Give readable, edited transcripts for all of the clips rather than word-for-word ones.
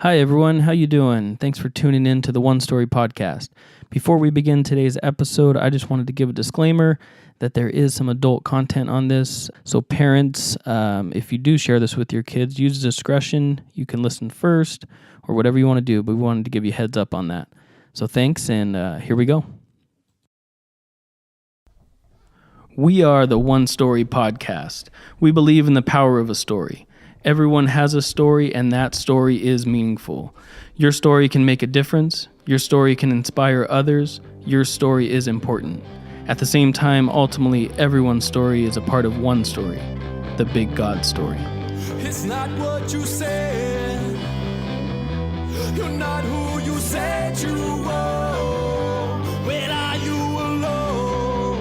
Hi everyone, how you doing? Thanks for tuning in to the One Story Podcast. Before we begin today's episode, I just wanted to give a disclaimer that there is some adult content on this. So parents, if you do share this with your kids, use discretion. You can listen first or whatever you want to do, but we wanted to give you a heads up on that. So thanks, and here we go. We are the One Story Podcast. We believe in the power of a story. Everyone has a story, and that story is meaningful. Your story can make a difference. Your story can inspire others. Your story is important. At the same time, ultimately, everyone's story is a part of one story, the big God story. It's not what you said. You're not who you said you were. When are you alone?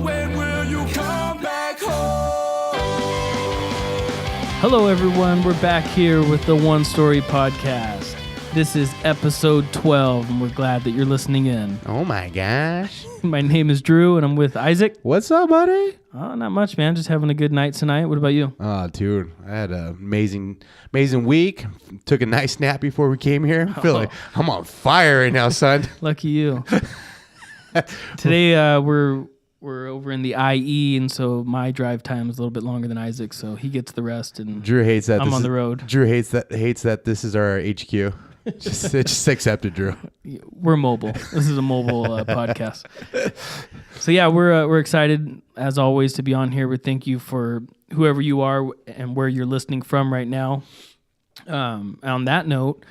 When will you come back home? Hello, everyone. We're back here with the One Story Podcast. This is episode 12, and we're glad that you're listening in. Oh my gosh. My name is Drew, and I'm with Isaac. What's up, buddy? Oh, not much, man. Just having a good night tonight. What about you? Oh, dude, I had an amazing week. Took a nice nap before we came here. I feel like I'm on fire right now, son. Lucky you. Today, we're over in the IE, and so my drive time is a little bit longer than Isaac, so he gets the rest, and Drew hates that. I'm on the road. Drew hates that this is our HQ. Just accept it, Drew. We're mobile. This is a mobile podcast. So yeah, we're excited as always to be on here. We thank you for whoever you are and where you're listening from right now. On that note,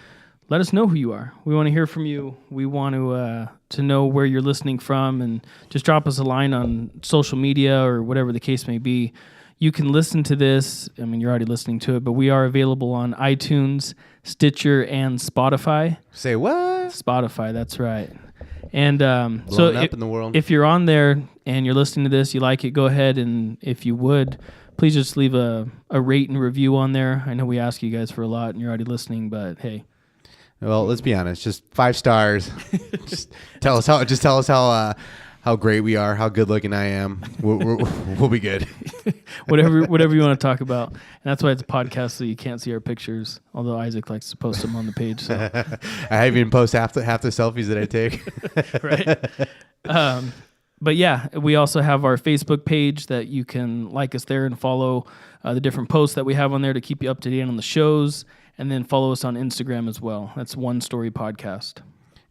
let us know who you are. We want to hear from you. We want to know where you're listening from, and just drop us a line on social media or whatever the case may be. You can listen to this. I mean, you're already listening to it, but we are available on iTunes, Stitcher, and Spotify. Say what? Spotify, that's right. And so up in the world. If you're on there and you're listening to this, you like it, go ahead, and if you would, please just leave a rate and review on there. I know we ask you guys for a lot, and you're already listening, but hey. Well, let's be honest. Just 5 stars. just tell us how great we are, how good looking I am. We'll be good. whatever you want to talk about. And that's why it's a podcast, so you can't see our pictures. Although Isaac likes to post them on the page. So. I even post half the selfies that I take. Right. But yeah, we also have our Facebook page that you can like us there and follow the different posts that we have on there to keep you up to date on the shows. And then follow us on Instagram as well. That's One Story Podcast.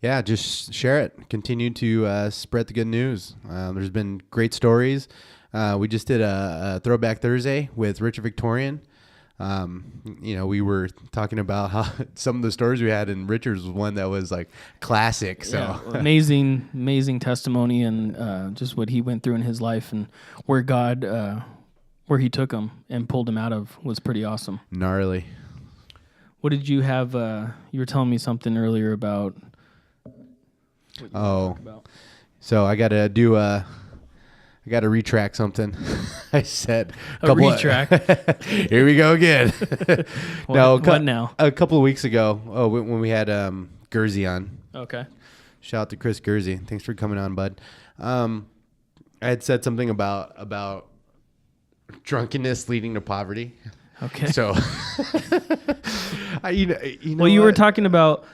Yeah, just share it. Continue to spread the good news. There's been great stories. We just did a Throwback Thursday with Richard Victorian. We were talking about how some of the stories we had, and Richard's was one that was like classic. So yeah, amazing testimony, and just what he went through in his life, and where God, where he took him and pulled him out of was pretty awesome. Gnarly. What did you have? You were telling me something earlier about. So I gotta retract something. I said a retract. Here we go again. What now? A couple of weeks ago, when we had Gursey on. Okay. Shout out to Chris Gursey. Thanks for coming on, bud. I had said something about drunkenness leading to poverty. Okay. So, you were talking about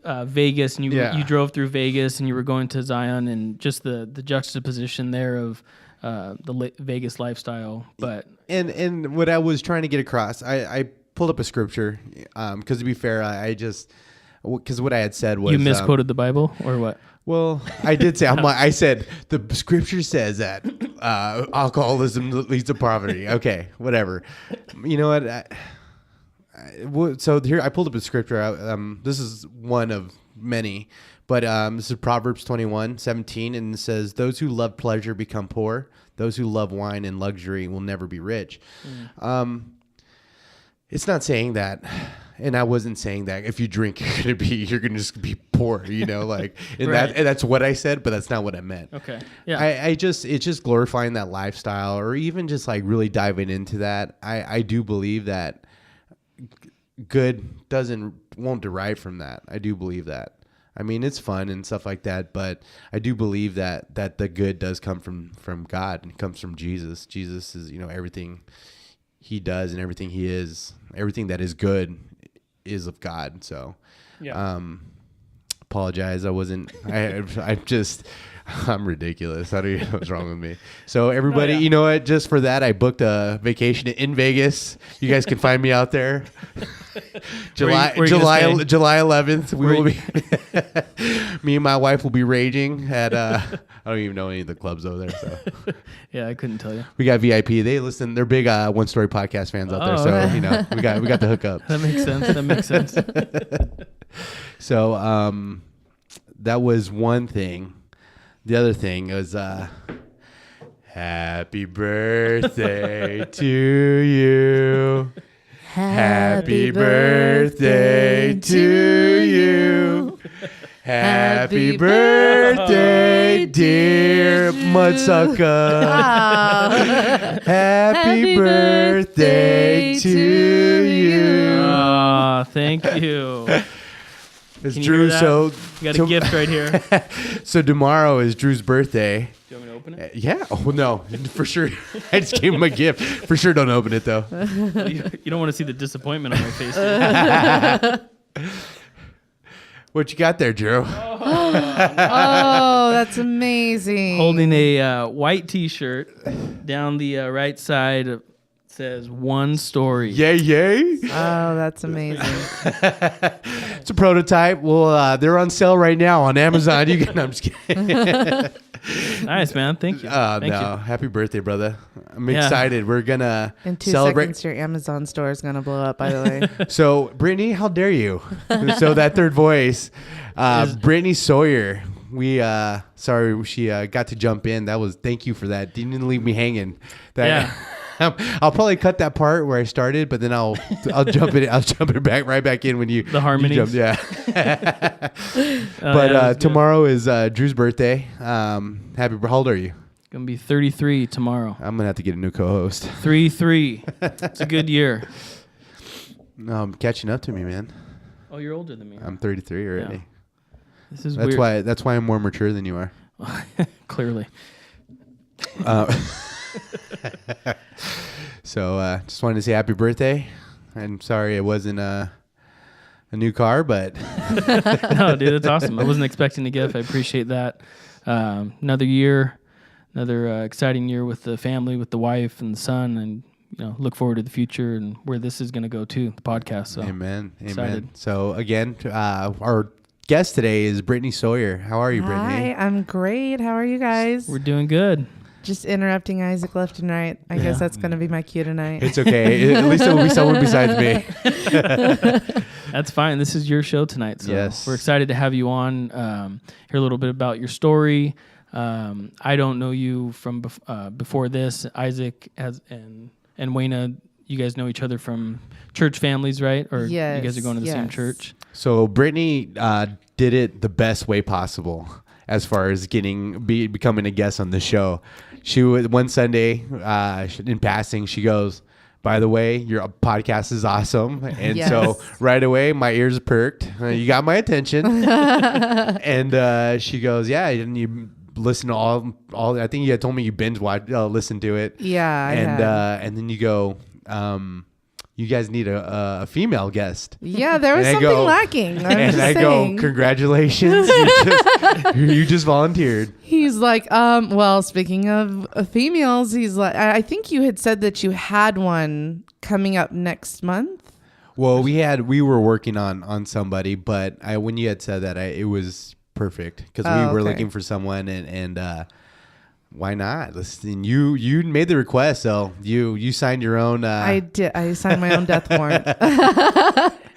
Vegas, and you drove through Vegas, and you were going to Zion, and just the juxtaposition there of the Vegas lifestyle. But and what I was trying to get across, I pulled up a scripture because to be fair, because what I had said was you misquoted the Bible or what? Well, I did say I said the scripture says that alcoholism leads to poverty. Okay, whatever. You know what? So here I pulled up a scripture. This is one of many, but this is Proverbs 21:17, and it says, "Those who love pleasure become poor. Those who love wine and luxury will never be rich." It's not saying that. And I wasn't saying that if you drink, you're gonna just be poor, right. That's what I said, but that's not what I meant. Okay. Yeah. it's just glorifying that lifestyle, or even just like really diving into that. I do believe that good won't derive from that. I do believe that. I mean, it's fun and stuff like that, but I do believe that the good does come from God, and it comes from Jesus. Jesus is, everything he does and everything he is, everything that is good is of God. So, Yeah. apologize. I'm ridiculous. I don't know what's wrong with me. So everybody, you know what? Just for that, I booked a vacation in Vegas. You guys can find me out there. July 11th. We will be. Me and my wife will be raging at. I don't even know any of the clubs over there. So Yeah, I couldn't tell you. we got VIP. They listen. They're big One Story podcast fans out there. So right. we got the hookup. That makes sense. So that was one thing. The other thing was happy birthday to you. Happy birthday to you. Happy birthday, dear Mudsucker. Happy birthday to you. Oh, thank you. It's Can you Drew. hear that? So You got a gift right here. So tomorrow is Drew's birthday. Do you want me to open it? Yeah. Oh no, for sure. I just gave him a gift. For sure, don't open it though. You don't want to see the disappointment on my face. What you got there, Drew? Oh, that's amazing. Holding a white T-shirt down the right side. Says One Story. Yay! Oh, that's amazing. It's a prototype. Well, they're on sale right now on Amazon. You can. I'm just kidding. Nice, man. Thank you. Oh Thank no! you. Happy birthday, brother! I'm Yeah. excited. We're gonna In 2 celebrate. seconds, your Amazon store is going to blow up, by the way. So, Brittany, how dare you? So that third voice, Brittany Sawyer. We sorry she got to jump in. Thank you for that. Didn't leave me hanging. Yeah. I'll probably cut that part where I started, but then I'll jump it. I'll jump it right back in when you The harmonies. you jump, yeah. But that's good. tomorrow is Drew's birthday. How old are you? Gonna be 33 tomorrow. I'm gonna have to get a new co-host. 3-3. It's a good year. No, catching up to me, man. Oh, you're older than me. I'm 33 already. Yeah. This is weird. That's why I'm more mature than you are. Clearly. So just wanted to say happy birthday. I'm sorry it wasn't a new car, but No, dude, that's awesome. I wasn't expecting a gift. I appreciate that. Another year, another exciting year with the family, with the wife and the son, and look forward to the future and where this is going to go too. The podcast. So amen. excited. So again, our guest today is Brittany Sawyer. How are you, Brittany? Hi, I'm great. How are you guys? We're doing good. Just interrupting Isaac left and right. I guess that's going to be my cue tonight. It's okay. At least it will be someone besides me. That's fine. This is your show tonight. So Yes. we're excited to have you on. Hear a little bit about your story. I don't know you from before this. Isaac and Wayna, you guys know each other from church families, right? Or you guys are going to the same church? So Brittany did it the best way possible as far as becoming a guest on the show. She was one Sunday in passing. She goes, "By the way, your podcast is awesome." And so right away, my ears perked. You got my attention. And she goes, "Yeah, and you listen to all. I think you had told me you binge watch, listen to it." Yeah, and then you go, "You guys need a female guest." Yeah, there was And I something go- lacking. I'm And just I saying. go, "Congratulations, you just volunteered." He's like, well, speaking of females, he's like, I think you had said that you had one coming up next month. Well, we were working on somebody, but when you had said that, it was perfect because we were okay. looking for someone, and why not? Listen, you made the request, so you signed your own. I did. I signed my own death warrant.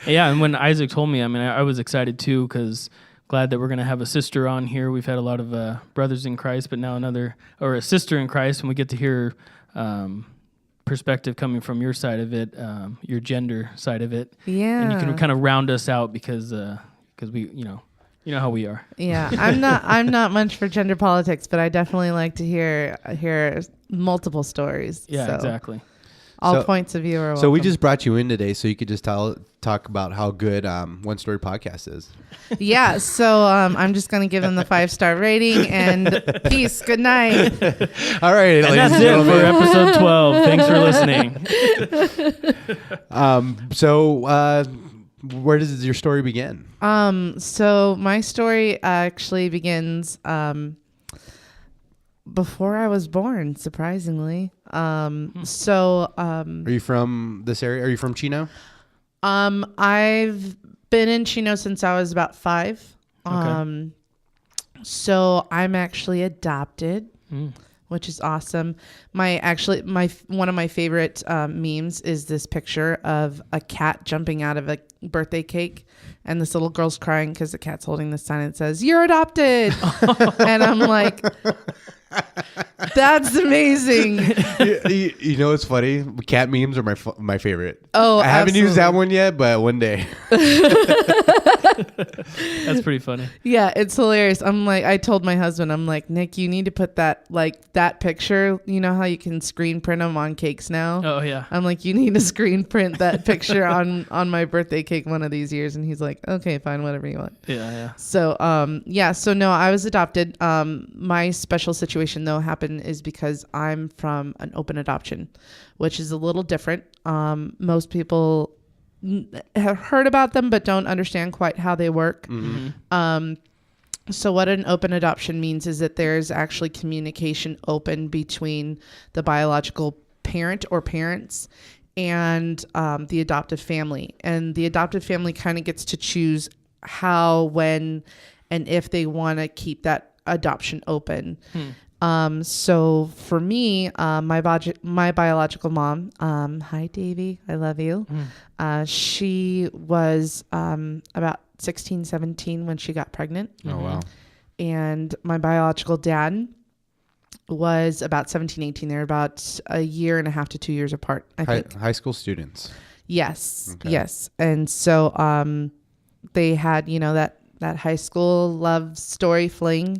Yeah, and when Isaac told me, I was excited too because glad that we're going to have a sister on here. We've had a lot of brothers in Christ, but now a sister in Christ, and we get to hear perspective coming from your side of it, your gender side of it. Yeah. And you can kind of round us out because we, you know how we are. Yeah, I'm not much for gender politics, but I definitely like to hear multiple stories. Yeah, So exactly. All points of view are welcome. So we just brought you in today so you could just talk about how good One Story Podcast is. Yeah, so I'm just going to give them the 5-star rating and peace. Good night. All right, And ladies that's and it for gentlemen. episode 12. Thanks for listening. Where does your story begin? So my story actually begins before I was born, surprisingly. Are you from this area? Are you from Chino? I've been in Chino since I was about 5. Okay. So I'm actually adopted, which is awesome. My one of my favorite memes is this picture of a cat jumping out of a birthday cake, and this little girl's crying because the cat's holding this sign that says "You're adopted," and I'm like, "That's amazing." You know what's funny? Cat memes are my favorite. Oh, I haven't used that absolutely. one yet, but one day. That's pretty funny. Yeah, it's hilarious. I'm like, I told my husband, I'm like, Nick, you need to put that picture. You know how you can screen print them on cakes now? Oh yeah. I'm like, you need to screen print that picture on my birthday cake one of these years. And he's like, okay, fine, whatever you want. Yeah. So, so no, I was adopted. My special situation though happened is because I'm from an open adoption, which is a little different. Most people have heard about them, but don't understand quite how they work. So what an open adoption means is that there's actually communication open between the biological parent or parents and the adoptive family. And the adoptive family kind of gets to choose how, when, and if they want to keep that adoption open. So for me, my biological mom, hi Davy, I love you. She was about 16, 17 when she got pregnant. Oh, wow. And my biological dad was about 17, 18. They're about a year and a half to 2 years apart, I think. High school students. Yes. Okay. Yes. And so they had, that high school love story fling.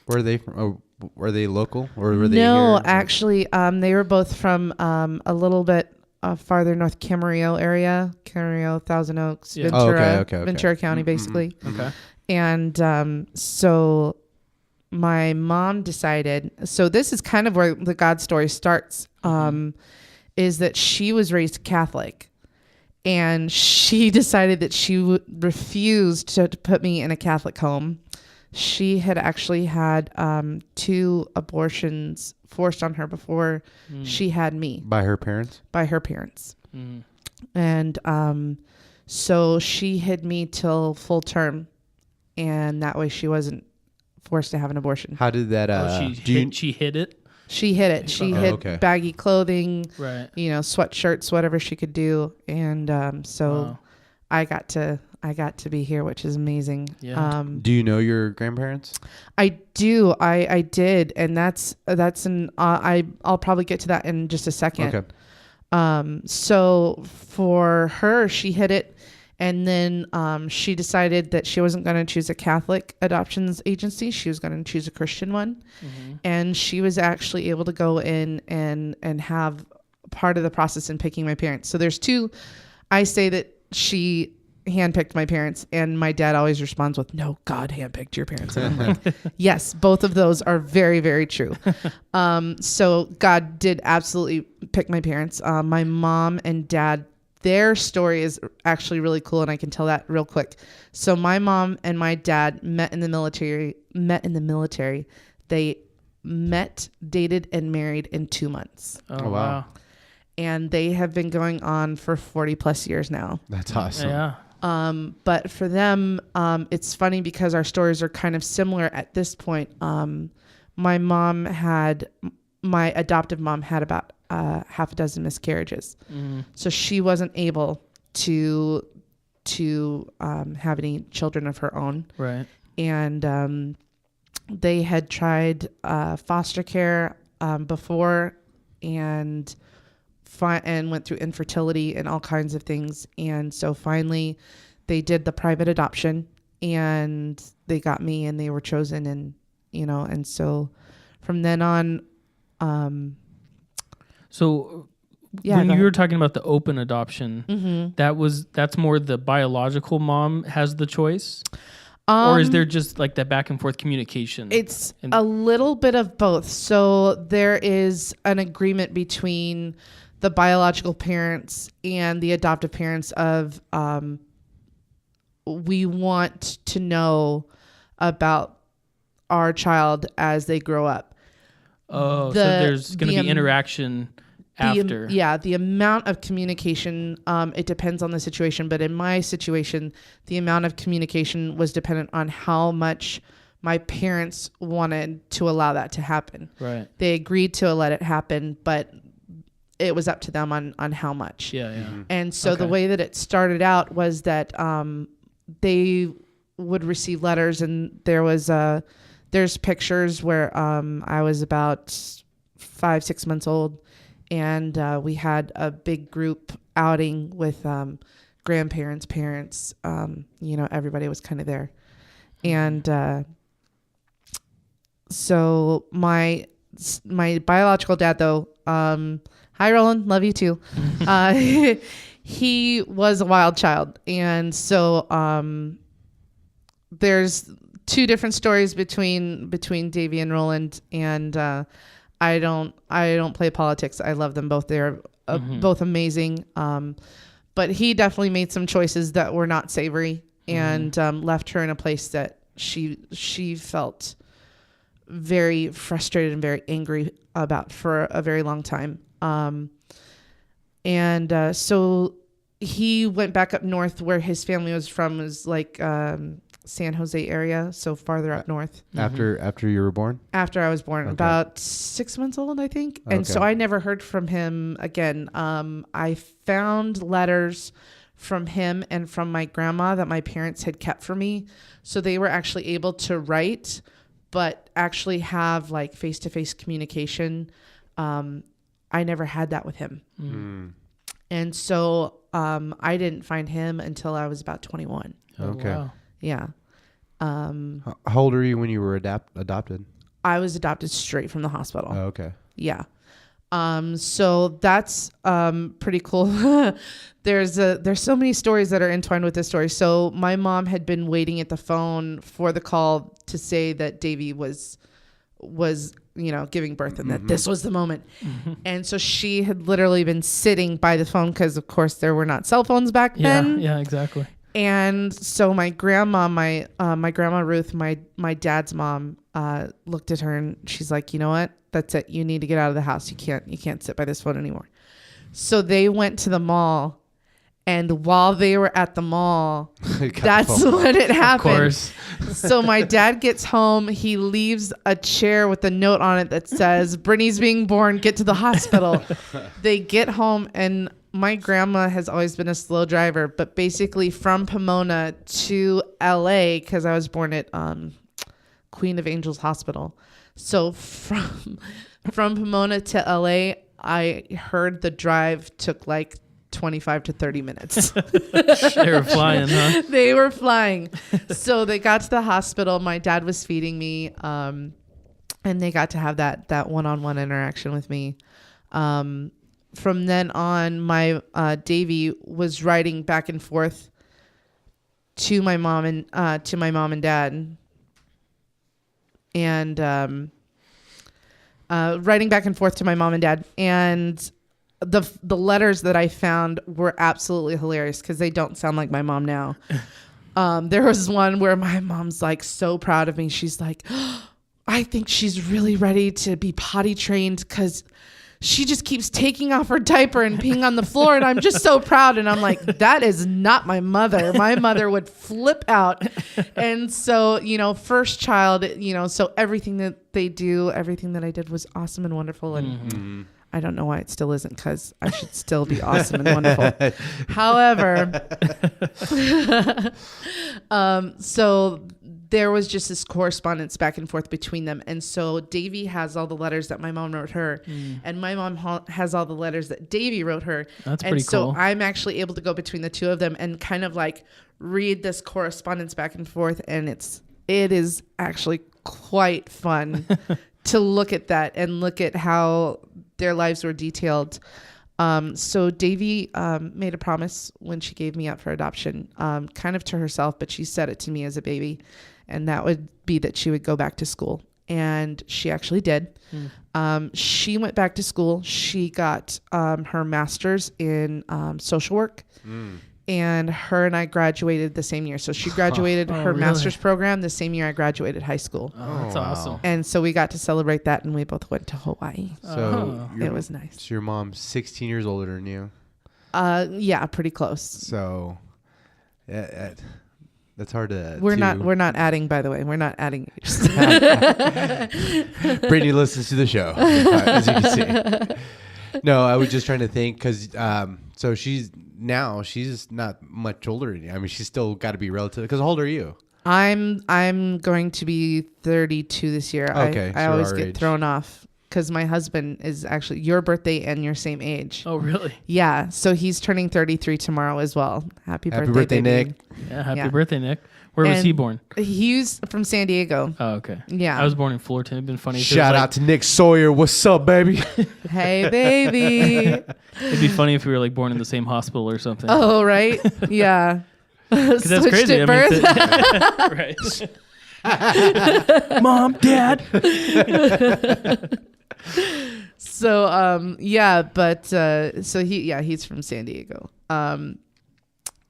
Where are they from? Oh, were they local or were they No, here? actually, they were both from a little bit farther north Camarillo area, Camarillo, Thousand Oaks, Yeah. Ventura, Okay. Ventura County, basically. Okay. And so my mom decided, so this is kind of where the God story starts, is that she was raised Catholic. And she decided that she refused to put me in a Catholic home. She had actually had 2 abortions forced on her before she had me. By her parents? By her parents. And so she hid me till full term. And that way she wasn't forced to have an abortion. How did that... She hid it? She hid it. She hid baggy clothing, right? Sweatshirts, whatever she could do. And Wow. I got to be here, which is amazing. Yeah. Do you know your grandparents? I do. I did, and that's I'll probably get to that in just a second. Okay. So for her, she hid it, and then she decided that she wasn't going to choose a Catholic adoptions agency. She was going to choose a Christian one, and she was actually able to go in and have part of the process in picking my parents. So there's 2. I say that she handpicked my parents, and my dad always responds with, "No, God handpicked your parents." And I'm like, yes, both of those are very, very true. So God did absolutely pick my parents. My mom and dad, their story is actually really cool, and I can tell that real quick. So my mom and my dad met in the military. They met, dated, and married in 2 months. Oh, wow. And they have been going on for 40 plus years now. That's awesome. Yeah. But for them, it's funny because our stories are kind of similar at this point. My adoptive mom had about half a dozen miscarriages. So she wasn't able to have any children of her own. Right. And they had tried foster care before and went through infertility and all kinds of things. And so finally they did the private adoption and they got me and they were chosen. And so from then on, So Yeah, when go you ahead. were talking about the open adoption, that's more the biological mom has the choice? Or is there just like that back and forth communication? It's a little bit of both. So there is an agreement between the biological parents and the adoptive parents of we want to know about our child as they grow up. Oh, so there's going to be interaction after. The amount of communication, it depends on the situation. But in my situation, the amount of communication was dependent on how much my parents wanted to allow that to happen. Right. They agreed to let it happen, but it was up to them on how much. Yeah, yeah. Mm-hmm. And so the way that it started out was that they would receive letters, and there's pictures where I was about 5-6 months old, and we had a big group outing with grandparents, parents. Everybody was kind of there, and so my biological dad, though, hi Roland, love you too. He was a wild child, and so there's two different stories between Davy and Roland, and I don't play politics. I love them both. They're both amazing. But he definitely made some choices that were not savory, and left her in a place that she felt very frustrated and very angry about for a very long time. So he went back up north where his family was from, was like San Jose area, so farther up north. After you were born? After I was born, about 6 months old, I think. And so I never heard from him again. I found letters from him and from my grandma that my parents had kept for me. So they were actually able to write, but actually have like face-to-face communication. I never had that with him. Mm. And so I didn't find him until I was about 21. Okay. Wow. Yeah. How old were you when you were adopted? I was adopted straight from the hospital. Oh, okay. Yeah. So that's pretty cool. There's so many stories that are entwined with this story. So my mom had been waiting at the phone for the call to say that Davy was giving birth, and that this was the moment. And so she had literally been sitting by the phone because, of course, there were not cell phones back then. Yeah, exactly. And so my grandma, my grandma Ruth, my dad's mom, looked at her and she's like, you know what? That's it. You need to get out of the house. You can't sit by this phone anymore. So they went to the mall, and while they were at the mall, that's when it happened. Of course. So my dad gets home. He leaves a chair with a note on it that says, Brittany's being born. Get to the hospital. They get home, and my grandma has always been a slow driver, but basically from Pomona to LA, because I was born at Queen of Angels Hospital. So from Pomona to LA, I heard the drive took like 25 to 30 minutes. They were flying, huh? They were flying. So they got to the hospital. My dad was feeding me, and they got to have that one-on-one interaction with me. From then on, my Davy was riding back and forth to my mom and dad, and writing back and forth to my mom and dad. And the letters that I found were absolutely hilarious because they don't sound like my mom now. There was one where my mom's like so proud of me. She's like, I think she's really ready to be potty trained because she just keeps taking off her diaper and peeing on the floor, and I'm just so proud. And I'm like, that is not my mother. My mother would flip out. And so, first child, so everything that they do, everything that I did was awesome and wonderful. And I don't know why it still isn't, because I should still be awesome and wonderful. However, so there was just this correspondence back and forth between them. And so Davy has all the letters that my mom wrote her, and my mom has all the letters that Davy wrote her. That's pretty cool. So I'm actually able to go between the two of them and kind of like read this correspondence back and forth. And it is actually quite fun to look at that and look at how their lives were detailed. So Davy made a promise when she gave me up for adoption, kind of to herself, but she said it to me as a baby. And that would be that she would go back to school and she actually did. She went back to school. She got her master's in social work. And her and I graduated the same year. So she graduated her master's program the same year I graduated high school. Oh, that's awesome. And so we got to celebrate that, and we both went to Hawaii. So It was nice. So your mom's 16 years older than you. Yeah, pretty close. So that's hard to. We're not adding, by the way. We're not adding. Brittany listens to the show, as you can see. No, I was just trying to think because so she's not much older than you. I mean, she's still got to be relative. Because how old are you? I'm going to be 32 this year. Okay, I so always our get age. thrown off because my husband is actually your birthday and your same age. Oh, really? Yeah, so he's turning 33 tomorrow as well. Happy birthday, birthday, baby. Nick. Yeah, happy birthday, Nick. Where was And he born? He's from San Diego. Oh, okay. Yeah. I was born in Fullerton. It'd been funny. If Shout out to Nick Sawyer. What's up, baby? Hey, baby. It'd be funny if we were like born in the same hospital or something. Oh, right? Yeah. Because that's Switched crazy. at birth. Right. Mom, Dad. So, he's from San Diego.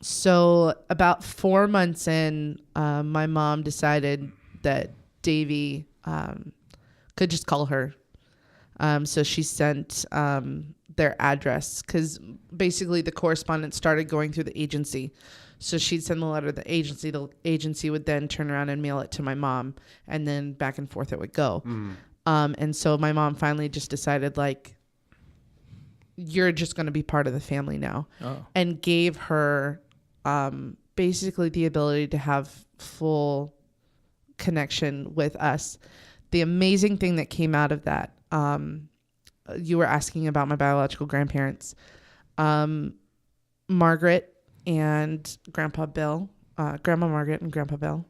So about 4 months in, my mom decided that Davy could just call her. So she sent their address because basically the correspondence started going through the agency. So she'd send the letter to the agency. The agency would then turn around and mail it to my mom, and then back and forth it would go. And so my mom finally just decided, like, you're just going to be part of the family now, and gave her basically the ability to have full connection with us. The amazing thing that came out of that, you were asking about my biological grandparents. Margaret and Grandpa Bill, Grandma Margaret and Grandpa Bill,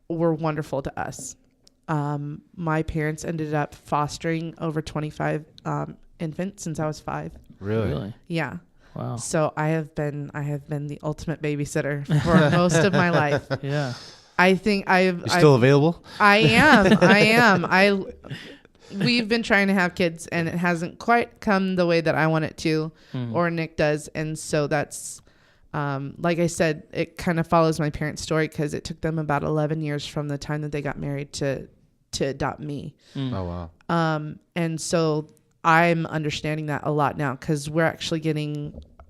were wonderful to us. My parents ended up fostering over 25 infants since I was 5. Really? Yeah. Wow. So I have been the ultimate babysitter for most of my life. Yeah. I think You're still available? I am. We've been trying to have kids, and it hasn't quite come the way that I want it to, or Nick does. And so that's, like I said, it kind of follows my parents' story because it took them about 11 years from the time that they got married to adopt me. Oh, wow. And so I'm understanding that a lot now because we're actually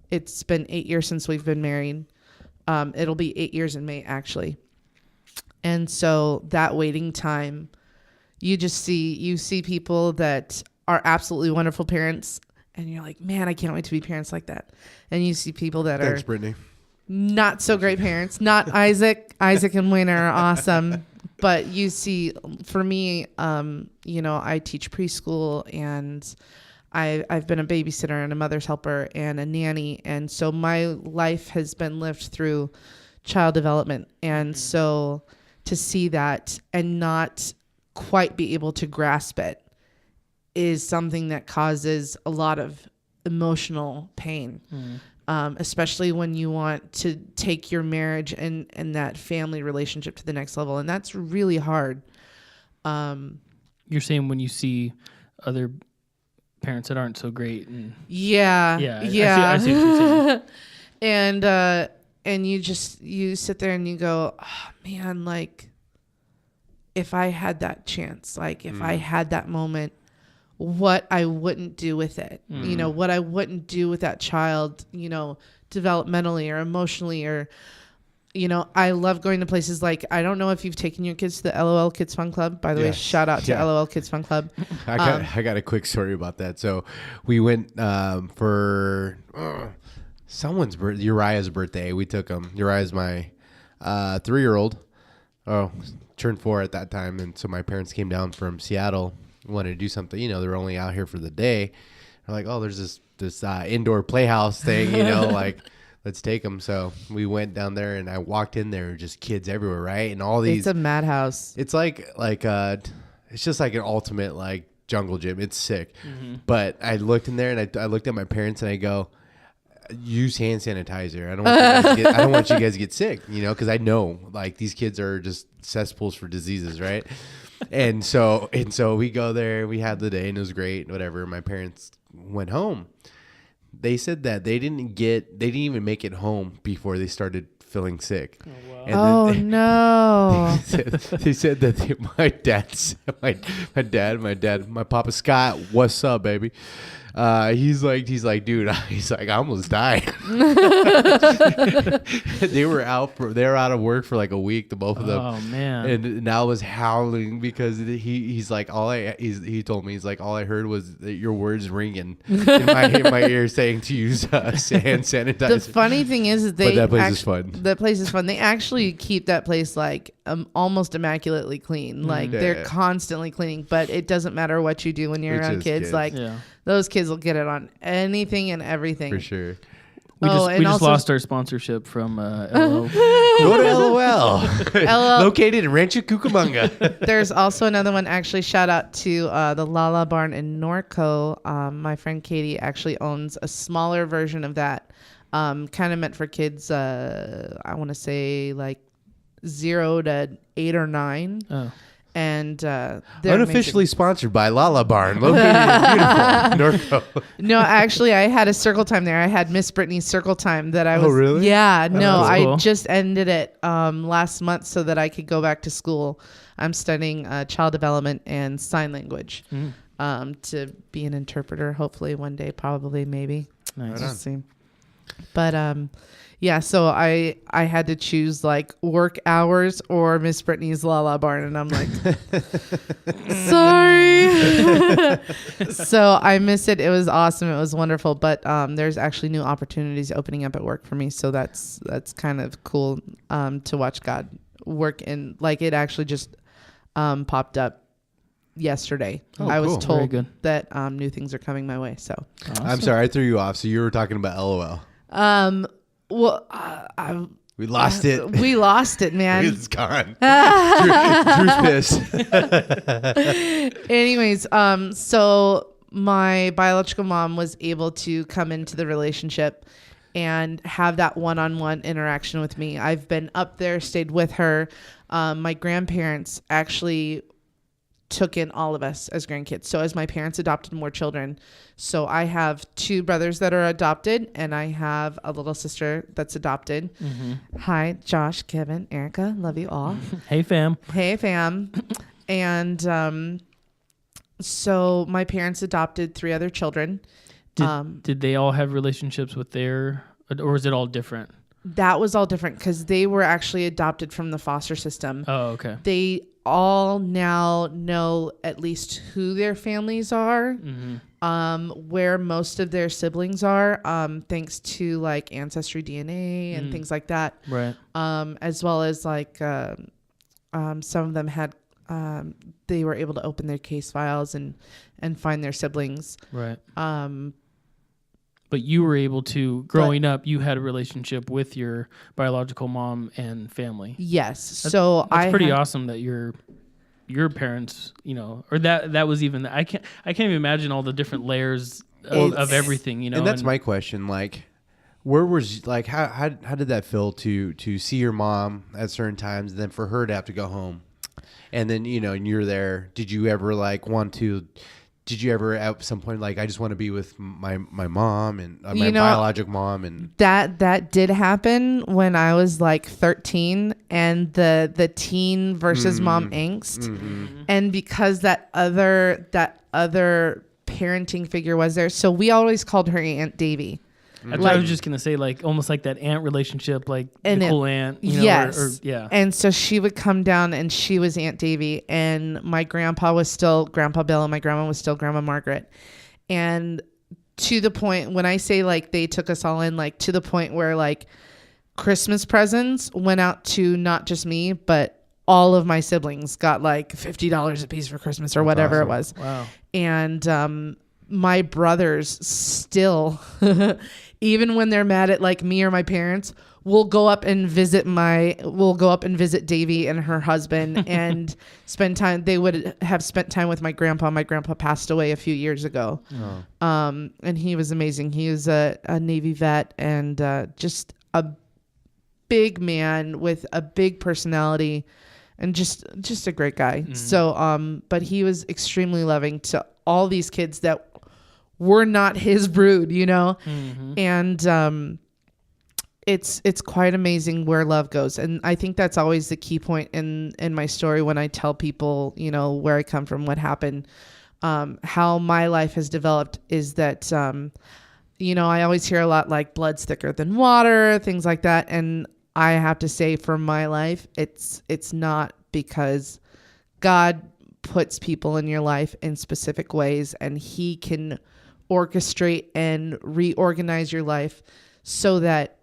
it's been 8 years since we've been married. It'll be 8 years in May, actually. And so that waiting time, you see people that are absolutely wonderful parents, and you're like, man, I can't wait to be parents like that. And you see people that Thanks, are Brittany. not so great parents. Not Isaac. Isaac and Wayne are awesome. But you see, for me, I teach preschool, and I've been a babysitter and a mother's helper and a nanny. And so my life has been lived through child development. And so to see that and not quite be able to grasp it is something that causes a lot of emotional pain, especially when you want to take your marriage and that family relationship to the next level. And that's really hard. You're saying when you see other parents that aren't so great. And Yeah. I see what you're saying. And you sit there and you go, oh, man, like, if I had that chance, like if I had that moment, what I wouldn't do with it, what I wouldn't do with that child, developmentally or emotionally, or, I love going to places like, I don't know if you've taken your kids to the LOL Kids Fun Club. By the way, shout out to LOL Kids Fun Club. I got a quick story about that. So we went for Uriah's birthday. We took him. Uriah's my 3-year-old. Oh, turned 4 at that time. And so my parents came down from Seattle, wanted to do something. They were only out here for the day. They're like, oh, there's this indoor playhouse thing, like, let's take them. So we went down there, and I walked in there, just kids everywhere, right? And all these. It's a madhouse. It's like it's just like an ultimate like jungle gym. It's sick. But I looked in there, and I looked at my parents, and I go, use hand sanitizer. I don't want you guys to get sick, because I know like these kids are just cesspools for diseases, right? And so we go there, we had the day and it was great, whatever. My parents went home. They said that they didn't even make it home before they started feeling sick. Oh, wow. And no. they said that my dad, my Papa Scott, what's up, baby? He's like, dude, I almost died. They were out of work for like a week, the both of them. Oh man. And I was howling because he's like, he told me, he's like, all I heard was your words ringing in my ear saying to use hand sanitizer. The funny thing is but that place is fun. That place is fun. They actually keep that place like almost immaculately clean. Like they're constantly cleaning, but it doesn't matter what you do when you're around kids. Like those kids will get it on anything and everything. For sure. We just lost our sponsorship from LO. Go to LOL. Located in Rancho Cucamonga. There's also another one. Actually, shout out to the Lala Barn in Norco. My friend Katie actually owns a smaller version of that. Kind of meant for kids, I want to say like 0 to 8 or 9. Oh. And they're unofficially sponsored by Lala Barn, located in beautiful Norco. No, actually, I had a circle time there. I had Miss Brittany's circle time that I was. Oh, really? Yeah, no, that's cool. I just ended it last month so that I could go back to school. I'm studying child development and sign language to be an interpreter. Hopefully, one day, probably, maybe. Nice. We'll see. But yeah, so I had to choose like work hours or Miss Brittany's Lala Barn, and I'm like, sorry. So I miss it. It was awesome. It was wonderful. But there's actually new opportunities opening up at work for me, so that's kind of cool to watch God work in. Like it actually just popped up yesterday. I was told that new things are coming my way. So awesome. I'm sorry, I threw you off. So you were talking about LOL. Well, we lost it. We lost it, man. It's gone. Drew's pissed. Anyways, so my biological mom was able to come into the relationship and have that one-on-one interaction with me. I've been up there, stayed with her. My grandparents actually took in all of us as grandkids. So as my parents adopted more children. So I have 2 brothers that are adopted, and I have a little sister that's adopted. Mm-hmm. Hi, Josh, Kevin, Erica. Love you all. Hey, fam. Hey, fam. And so my parents adopted 3 other children. Did they all have relationships with or is it all different? That was all different because they were actually adopted from the foster system. Oh, okay. They all now know at least who their families are, where most of their siblings are, thanks to like ancestry DNA and things like that. Right. As well as like some of them had they were able to open their case files and find their siblings. Right. But you were able to, growing up, you had a relationship with your biological mom and family. Yes. That's pretty awesome that your parents, or that was even, I can't even imagine all the different layers of everything, And that's my question. Like, where was, like, how did that feel to see your mom at certain times and then for her to have to go home? And then, and you're there. Did you ever did you ever at some point like I just want to be with my mom and my biological mom? And that did happen when I was like 13 and the teen versus mom angst, and because that other parenting figure was there, so we always called her Aunt Davy. That's what I was just gonna say, like almost like that aunt relationship, like the cool aunt. Yes. Yeah. And so she would come down, and she was Aunt Davy, and my grandpa was still Grandpa Bill, and my grandma was still Grandma Margaret. And to the point when I say like they took us all in, like to the point where like Christmas presents went out to not just me, but all of my siblings got like $50 a piece for Christmas or whatever it was. Wow. And my brothers still even when they're mad at like me or my parents, we'll go up and visit Davy and her husband and spend time. They would have spent time with my grandpa. My grandpa passed away a few years ago. And he was amazing. He was a Navy vet and just a big man with a big personality and just a great guy. So, but he was extremely loving to all these kids that were not his brood, you know? And, it's quite amazing where love goes. And I think that's always the key point in my story when I tell people, you know, where I come from, what happened, how my life has developed is that, you know, I always hear a lot like blood's thicker than water, things like that. And I have to say for my life, it's not, because God puts people in your life in specific ways and he can orchestrate and reorganize your life so that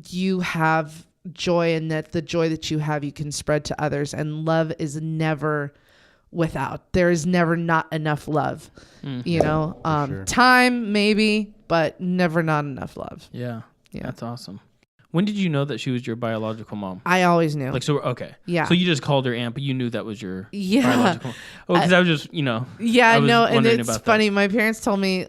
you have joy and that the joy that you have, you can spread to others. And love is never without. There is never not enough love, you know, Sure. time maybe, but never not enough love. Yeah. That's awesome. When did you know that she was your biological mom? I always knew. Like, so, okay. Yeah. So you just called her aunt, but you knew that was your Yeah. biological mom. Oh, because I was just, you know. Yeah, I was no, and wondering it's about funny. My parents told me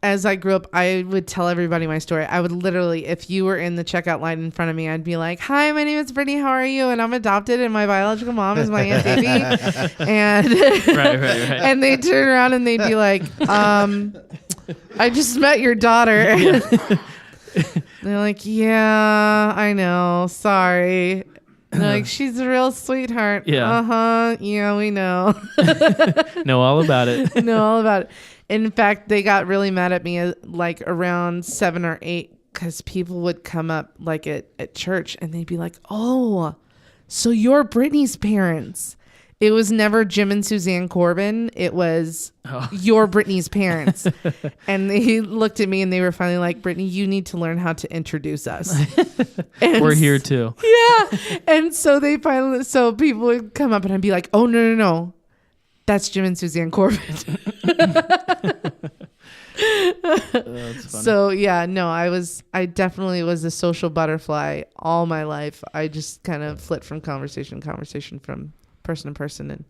as I grew up, I would tell everybody my story. I would literally, if you were in the checkout line in front of me, I'd be like, "Hi, my name is Brittany. How are you? And I'm adopted, and my biological mom is my Aunt Davy." And Right. and they'd turn around and they'd be like, "I just met your daughter." They're like, "Yeah, I know. Sorry." They're like, "She's a real sweetheart." Yeah. Yeah, we know. Know all about it. Know all about it. In fact, they got really mad at me like around 7 or 8 because people would come up like at church and they'd be like, "Oh, so you're Brittany's parents." It was never Jim and Suzanne Corbin. It was you're Brittany's parents. And they looked at me and they were finally like, "Brittany, you need to learn how to introduce us." We're here too. Yeah. And so so people would come up and I'd be like, "Oh, no. That's Jim and Suzanne Corbin." That's funny. So yeah, no, I definitely was a social butterfly all my life. I just kind of flit from conversation to conversation, from person to person, and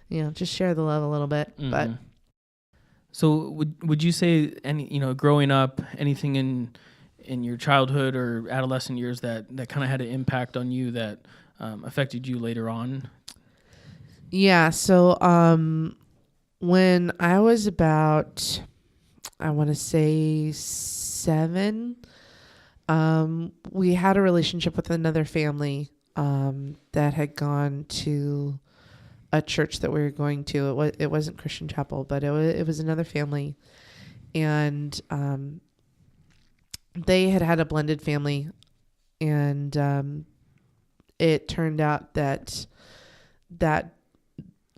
you know, just share the love a little bit. But so would you say growing up, anything in your childhood or adolescent years that kind of had an impact on you that affected you later on? Yeah, so when I was about, I want to say 7, we had a relationship with another family that had gone to a church that we were going to. It wasn't Christian Chapel, but it was another family, and they had a blended family, and it turned out that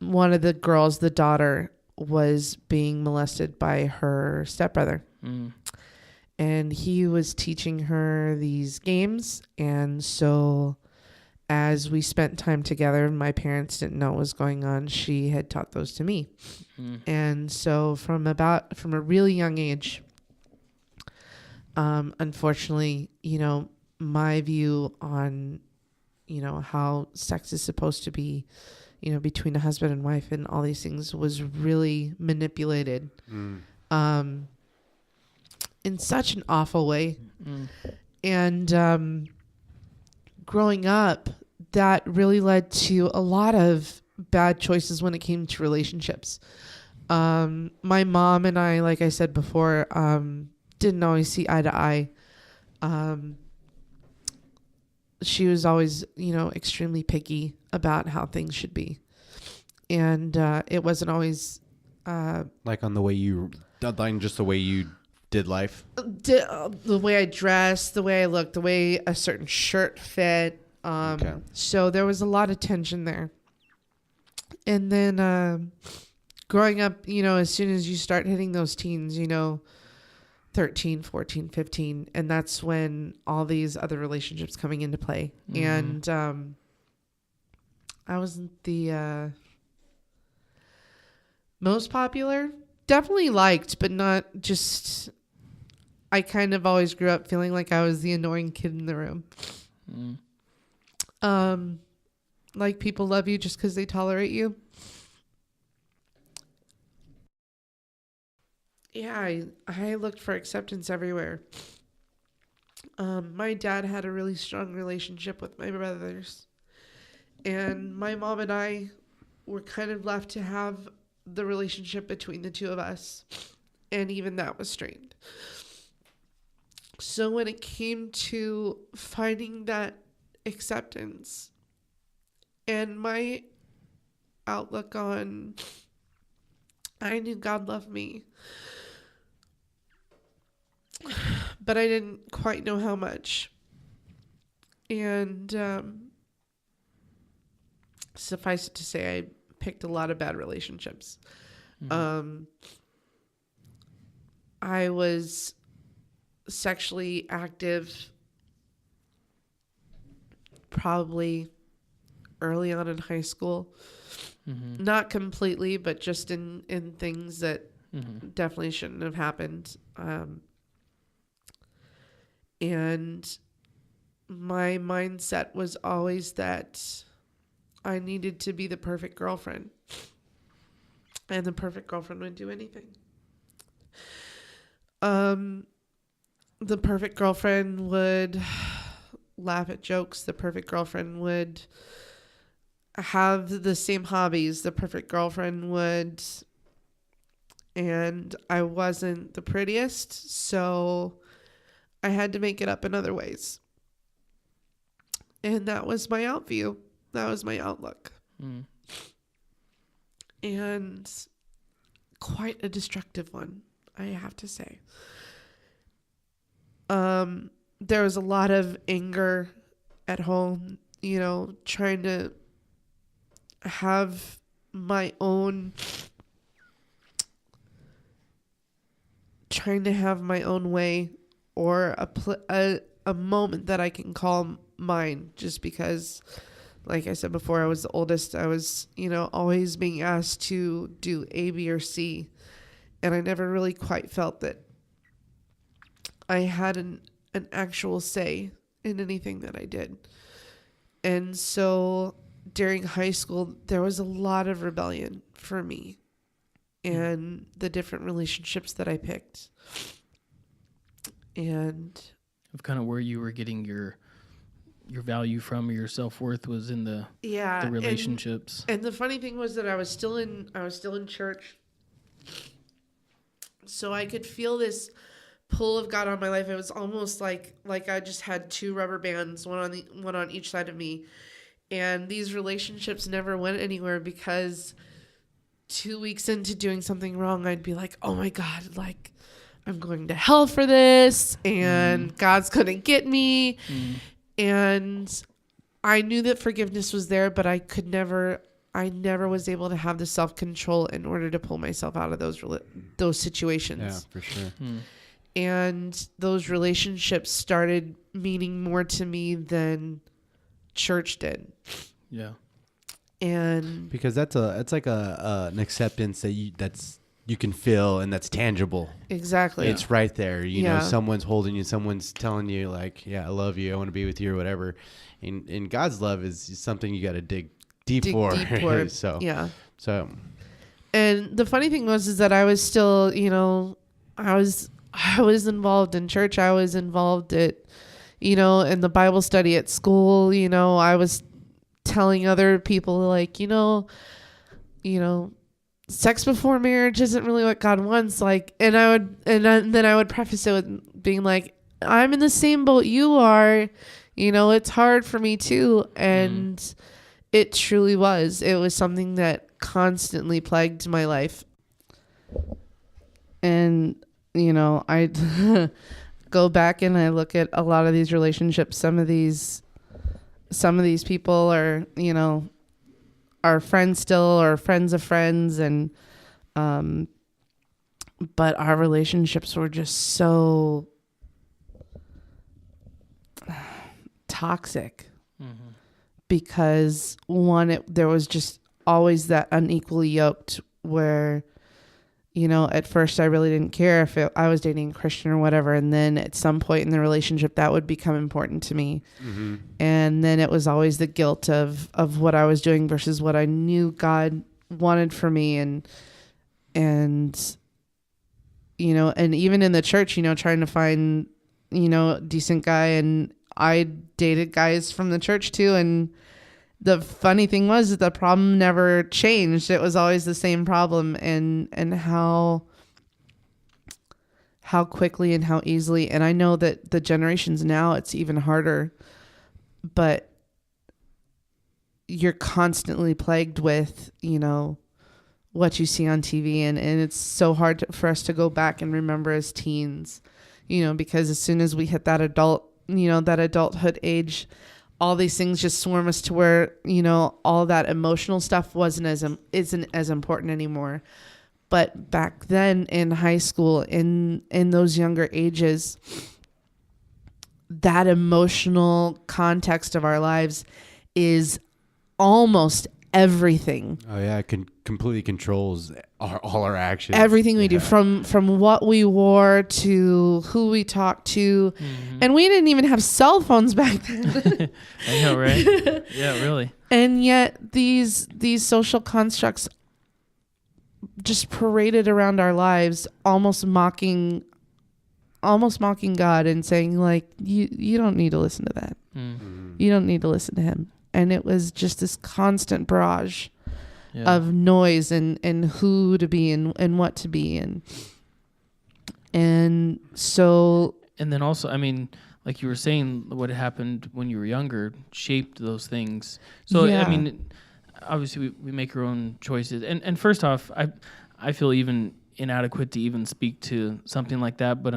one of the girls, the daughter, was being molested by her stepbrother. And he was teaching her these games. And so as we spent time together, my parents didn't know what was going on. She had taught those to me. And so from a really young age, unfortunately, my view on, how sex is supposed to be, between a husband and wife and all these things was really manipulated in such an awful way. And growing up, that really led to a lot of bad choices when it came to relationships. My mom and I, like I said before, didn't always see eye to eye. She was always, extremely picky about how things should be. And it wasn't always... like on the way you... just the way you did life? The way I dressed, the way I looked, the way a certain shirt fit. Okay. So there was a lot of tension there. And then growing up, as soon as you start hitting those teens, 13, 14, 15, and that's when all these other relationships coming into play. And I wasn't the most popular. Definitely liked, but not just I kind of always grew up feeling like I was the annoying kid in the room. Like people love you just because they tolerate you. Yeah, I looked for acceptance everywhere. My dad had a really strong relationship with my brothers. And my mom and I were kind of left to have the relationship between the two of us. And even that was strained. So when it came to finding that acceptance and my outlook on, I knew God loved me, but I didn't quite know how much. And suffice it to say, I picked a lot of bad relationships. I was sexually active probably early on in high school. Not completely, but just in things that definitely shouldn't have happened. And my mindset was always that I needed to be the perfect girlfriend. And the perfect girlfriend would do anything. The perfect girlfriend would laugh at jokes. The perfect girlfriend would have the same hobbies. The perfect girlfriend would, and I wasn't the prettiest, so I had to make it up in other ways. And that was my outview. That was my outlook. And quite a destructive one, I have to say. There was a lot of anger at home, trying to have my own way, or a moment that I can call mine, just because, like I said before, I was the oldest. I was, always being asked to do A, B, or C. And I never really quite felt that I had an actual say in anything that I did. And so during high school, there was a lot of rebellion for me and the different relationships that I picked. And of kind of where you were getting your value from, or your self-worth was in the relationships. And the funny thing was that I was still in church. So I could feel this pull of God on my life. It was almost like I just had two rubber bands, one on each side of me. And these relationships never went anywhere, because 2 weeks into doing something wrong, I'd be like, oh my God, like I'm going to hell for this, and God's going to get me. And I knew that forgiveness was there, but I never was able to have the self-control in order to pull myself out of those situations. Yeah, for sure. And those relationships started meaning more to me than church did. Yeah. And because that's like an acceptance that you can feel, and that's tangible. Exactly. It's right there. You know, someone's holding you, someone's telling you like, yeah, I love you, I want to be with you, or whatever. And God's love is something you got to dig deep for. So, yeah. So, and the funny thing is that I was still, I was involved in church. I was involved at, in the Bible study at school. I was telling other people like, sex before marriage isn't really what God wants. Like, and then I would preface it with being like, I'm in the same boat you are. It's hard for me too. And it truly was. It was something that constantly plagued my life. And, I go back and I look at a lot of these relationships. Some of these people are, are friends still, or friends of friends. And, but our relationships were just so toxic, because there was just always that unequally yoked, where, at first I really didn't care if I was dating a Christian or whatever. And then at some point in the relationship, that would become important to me. Mm-hmm. And then it was always the guilt of what I was doing versus what I knew God wanted for me. And even in the church, trying to find, a decent guy. And I dated guys from the church too. And the funny thing was that the problem never changed. It was always the same problem, and how quickly and how easily. And I know that the generations now, it's even harder, but you're constantly plagued with, what you see on TV. And it's so hard for us to go back and remember as teens, because as soon as we hit that that adulthood age, all these things just swarm us to where, all that emotional stuff isn't as important anymore. But back then in high school, in those younger ages, that emotional context of our lives is almost everything. Oh yeah, it completely controls all our actions. Everything we do, from what we wore to who we talked to. Mm-hmm. And we didn't even have cell phones back then. I know, right? Yeah, really. And yet these social constructs just paraded around our lives, almost mocking God and saying, like, you don't need to listen to that. Mm-hmm. You don't need to listen to him. And it was just this constant barrage of noise and who to be and what to be. And so. And then also, I mean, like you were saying, what happened when you were younger shaped those things. So, I mean, obviously we make our own choices. And first off, I feel even inadequate to even speak to something like that. But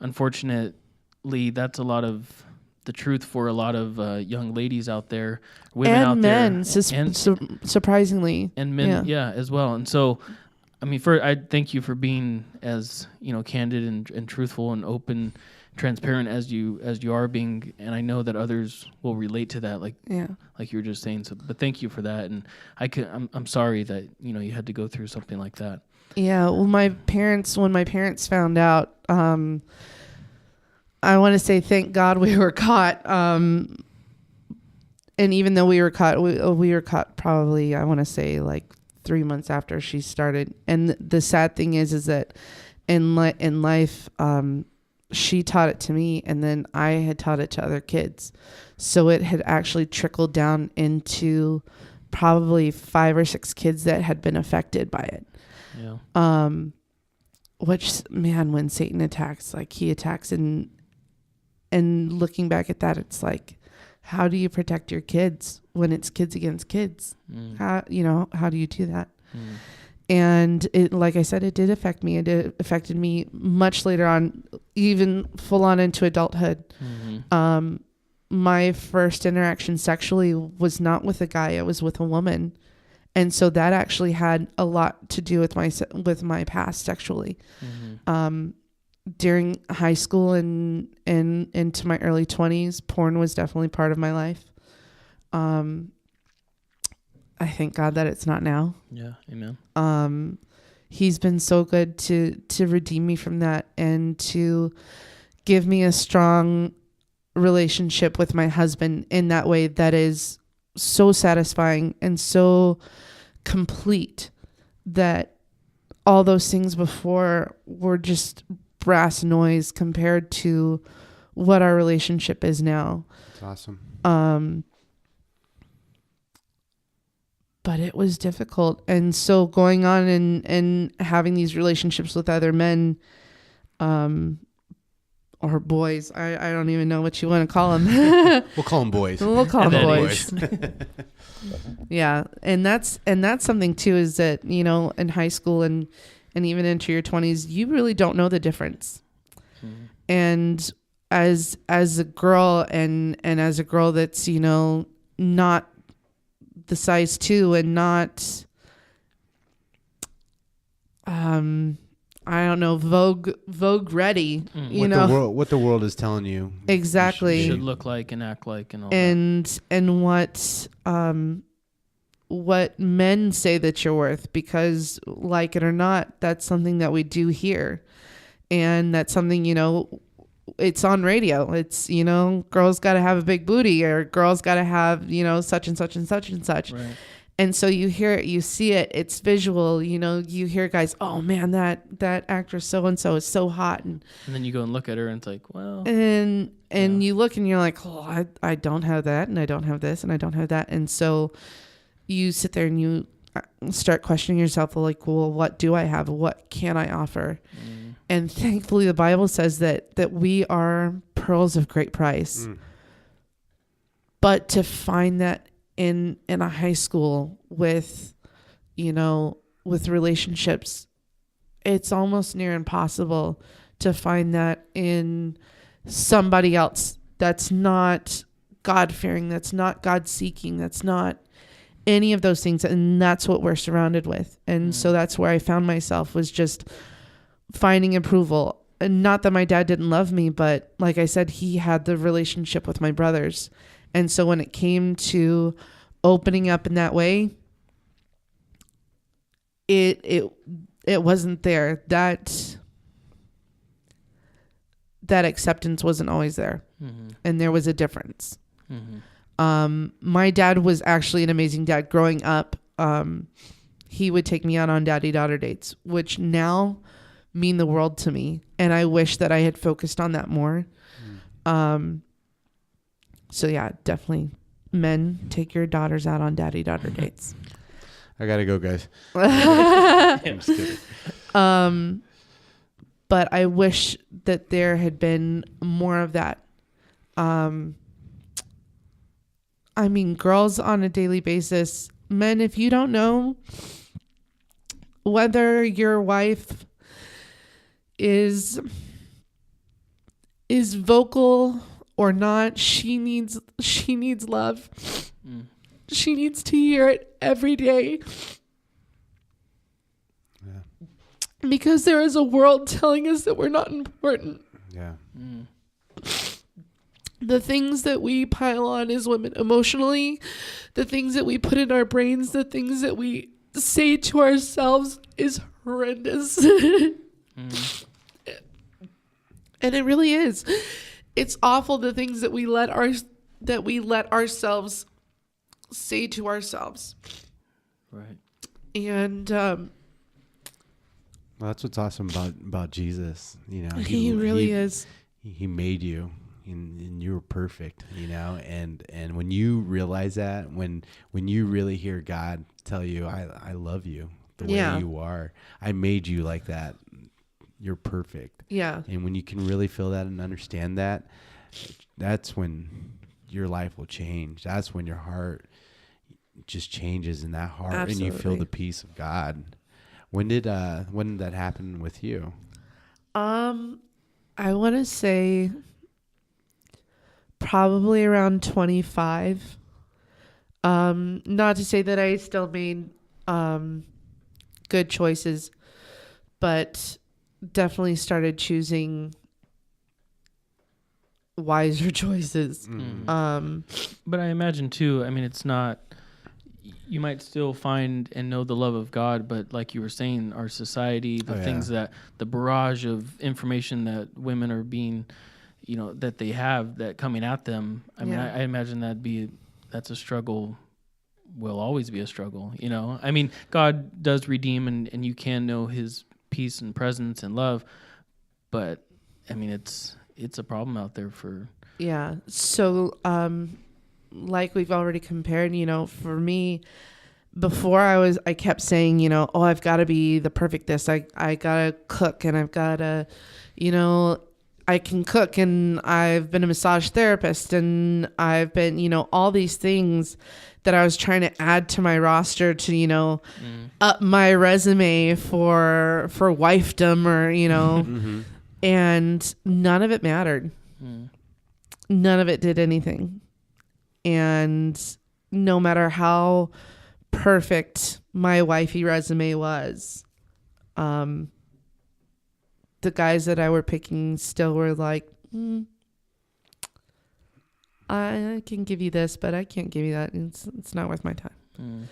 unfortunately, that's a lot of the truth for a lot of young ladies out there, women and out men, there, and surprisingly, and men, as well. And so, I mean, I thank you for being as candid and truthful and open, transparent as you are being. And I know that others will relate to that, like you were just saying. So, but thank you for that. And I'm sorry that you had to go through something like that. Yeah. Well, when my parents found out. I want to say thank God we were caught. And even though we were caught, we were caught probably, I want to say, like 3 months after she started. And the sad thing is that in life, she taught it to me, and then I had taught it to other kids. So it had actually trickled down into probably 5 or 6 kids that had been affected by it. Yeah. Which, man, when Satan attacks, like he attacks and looking back at that, it's like, how do you protect your kids when it's kids against kids? How do you do that? And it, like I said, it did affect me. It affected me much later on, even full on into adulthood. Mm-hmm. My first interaction sexually was not with a guy; it was with a woman, and so that actually had a lot to do with my past sexually. Mm-hmm. During high school and into my early 20s, porn was definitely part of my life. I thank God that it's not now. Yeah, amen. He's been so good to redeem me from that and to give me a strong relationship with my husband in that way that is so satisfying and so complete that all those things before were just brass noise compared to what our relationship is now. That's awesome. But it was difficult. And so going on and having these relationships with other men, or boys, I don't even know what you want to call them. We'll call them boys. We'll call them boys. Yeah. And that's something too, is that, in high school and even into your 20s, you really don't know the difference. Mm-hmm. And as a girl and as a girl that's, not the size 2 and not, I don't know, Vogue ready, what the world is telling you. Exactly. You should look like and act like and all and that. And men say that you're worth, because like it or not, that's something that we do here. And that's something, it's on radio. It's, girls got to have a big booty, or girls got to have, such and such and such and such. Right. And so you hear it, you see it, it's visual, you hear guys, oh man, that actress so-and-so is so hot. And then you go and look at her and it's like, well. And you look and you're like, oh, I don't have that, and I don't have this, and I don't have that. And so you sit there and you start questioning yourself, like, well, what do I have? What can I offer? And thankfully the Bible says that we are pearls of great price. But to find that in a high school with relationships, it's almost near impossible to find that in somebody else that's not God-fearing, that's not God-seeking, that's not any of those things. And that's what we're surrounded with. And so that's where I found myself, was just finding approval. And not that my dad didn't love me, but like I said, he had the relationship with my brothers. And so when it came to opening up in that way, it wasn't there. That acceptance wasn't always there. And there was a difference. My dad was actually an amazing dad growing up. He would take me out on daddy-daughter dates, which now mean the world to me. And I wish that I had focused on that more. So yeah, definitely, men, take your daughters out on daddy-daughter dates. I gotta go, guys. I'm just kidding. But I wish that there had been more of that. Girls on a daily basis, men, if you don't know whether your wife is vocal or not, she needs love. She needs to hear it every day. Yeah. Because there is a world telling us that we're not important. Yeah. The things that we pile on as women emotionally, the things that we put in our brains, the things that we say to ourselves is horrendous. And it really is. It's awful, the things that we let ourselves say to ourselves. Right. And well, that's what's awesome about Jesus. He really is. He made you, and you were perfect. And when you realize that, when you really hear God tell you, I love you the way you are, I made you like that, you're perfect. Yeah. And when you can really feel that and understand that, that's when your life will change. That's when your heart just changes in that heart. Absolutely. And you feel the peace of God. When did that happen with you? I want to say probably around 25. Not to say that I still made good choices, but definitely started choosing wiser choices. But I imagine too, it's not, you might still find and know the love of God, but like you were saying, our society, things that, the barrage of information that women are being, that they have, that coming at them. I imagine that's a struggle, will always be a struggle, God does redeem, and you can know his peace and presence and love, but it's a problem out there for. Yeah. So, like we've already compared, for me, before I kept saying, I've got to be the perfect this. I got to cook, and I've got to, I can cook, and I've been a massage therapist, and I've been, all these things that I was trying to add to my roster to, up my resume for wifedom, or, and none of it mattered. None of it did anything. And no matter how perfect my wifey resume was, the guys that I were picking still were like, I can give you this, but I can't give you that. It's not worth my time.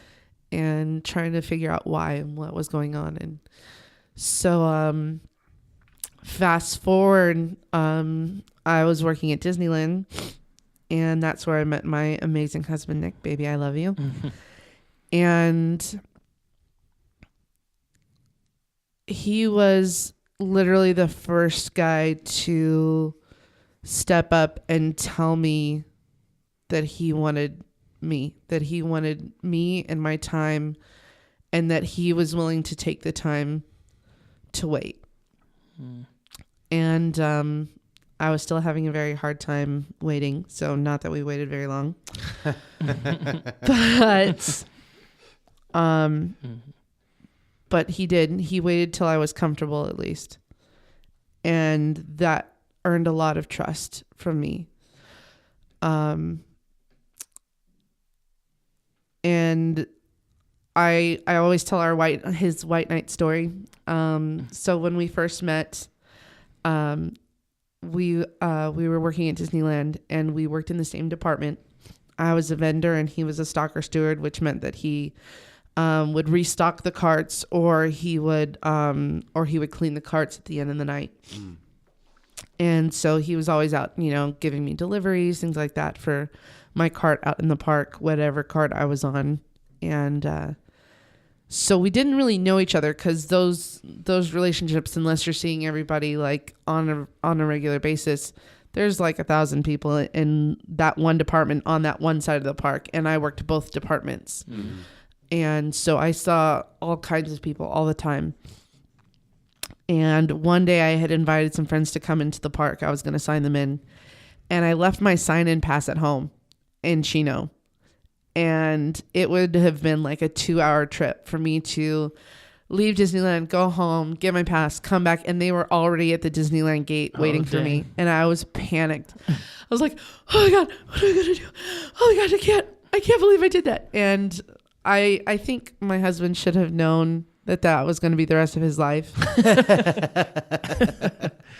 and trying to figure out why and what was going on. And so fast forward, I was working at Disneyland, and that's where I met my amazing husband, Nick. Baby, I love you. And he was literally the first guy to step up and tell me that he wanted me and my time, and that he was willing to take the time to wait. And I was still having a very hard time waiting, so not that we waited very long. But he did. He waited till I was comfortable, at least. And that earned a lot of trust from me. And I always tell his white knight story. So when we first met, we were working at Disneyland, and we worked in the same department. I was a vendor and he was a stocker steward, which meant that he would restock the carts, or he would clean the carts at the end of the night. And so he was always out, giving me deliveries, things like that for my cart out in the park, whatever cart I was on. And so we didn't really know each other, because those relationships, unless you're seeing everybody like on a regular basis, there's like 1,000 people in that one department on that one side of the park, and I worked both departments. And so I saw all kinds of people all the time. And one day I had invited some friends to come into the park. I was going to sign them in, and I left my sign-in pass at home in Chino. And it would have been like a 2-hour trip for me to leave Disneyland, go home, get my pass, come back, and they were already at the Disneyland gate waiting for me. And I was panicked. I was like, oh my God, what am I going to do? Oh my God, I can't believe I did that. And I think my husband should have known that was going to be the rest of his life.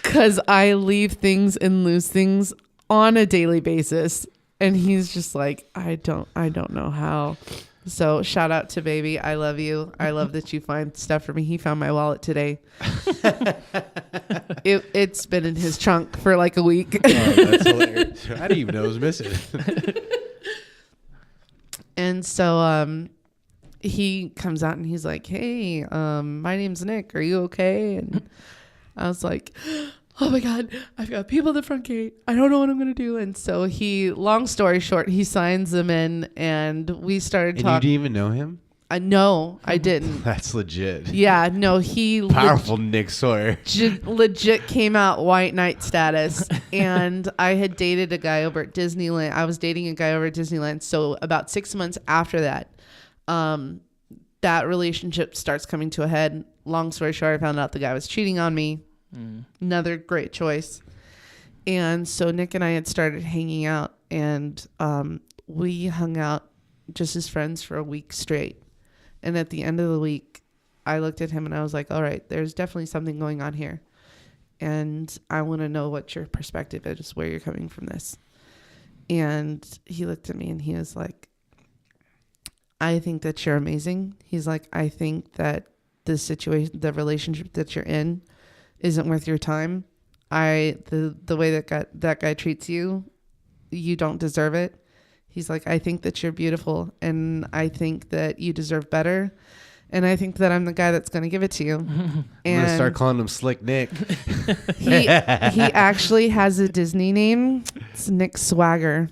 Because I leave things and lose things on a daily basis. And he's just like, I don't know how. So shout out to baby. I love you. I love that you find stuff for me. He found my wallet today. It's been in his trunk for like a week. Oh, that's hilarious. I didn't even know it was missing. And so he comes out and he's like, hey, my name's Nick. Are you okay? And I was like, oh my God, I've got people at the front gate. I don't know what I'm going to do. And so long story short, he signs them in, and we started talking. And you didn't even know him? No, I didn't. That's legit. Yeah, no, he powerful Nick Sawyer. Legit came out white knight status. And I had dated a guy over at Disneyland. I was dating a guy over at Disneyland. So about 6 months after that, that relationship starts coming to a head. Long story short, I found out the guy was cheating on me. Another great choice. And so Nick and I had started hanging out, and we hung out just as friends for a week straight. And at the end of the week, I looked at him and I was like, all right, there's definitely something going on here. And I want to know what your perspective is, where you're coming from this. And he looked at me and he was like, I think that you're amazing. He's like, I think that the situation, the relationship that you're in isn't worth your time. The way that guy treats you, you don't deserve it. He's like, I think that you're beautiful, and I think that you deserve better, and I think that I'm the guy that's going to give it to you. I'm going to start calling him Slick Nick. He actually has a Disney name. It's Nick Swagger.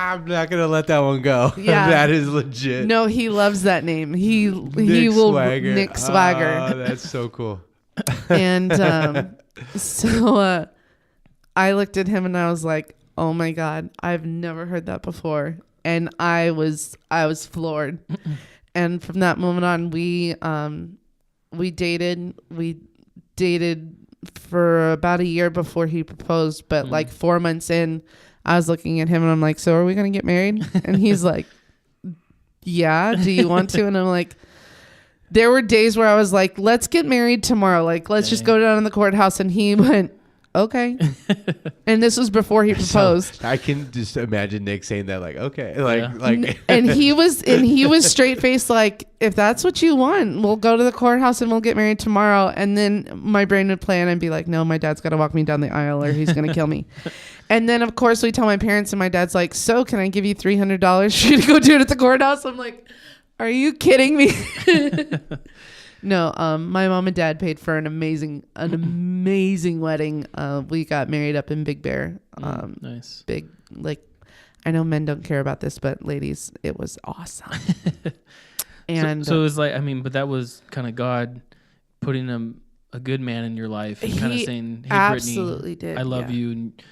I'm not going to let that one go. Yeah. That is legit. No, he loves that name. He will Swagger. Nick Swagger. Oh, that's so cool. And so I looked at him and I was like, oh my God, I've never heard that before. And I was floored. And from that moment on, we dated for about a year before he proposed. But like 4 months in, I was looking at him and I'm like, so are we going to get married? And he's like, yeah, do you want to? And I'm like, there were days where I was like, let's get married tomorrow. Like, let's just go down to the courthouse. And he went, okay. And this was before he proposed. So I can just imagine Nick saying that, like, okay, And he was straight faced, like, if that's what you want, we'll go to the courthouse and we'll get married tomorrow. And then my brain would play and I'd be like, no, my dad's got to walk me down the aisle or he's going to kill me. And then, of course, we tell my parents, and my dad's like, so can I give you $300 for you to go do it at the courthouse? I'm like, are you kidding me? No, my mom and dad paid for an amazing wedding. We got married up in Big Bear. Nice. Big, like, I know men don't care about this, but ladies, it was awesome. And so it was like, I mean, but that was kind of God putting a good man in your life and kind of saying, hey, absolutely Brittany, did. I love you. And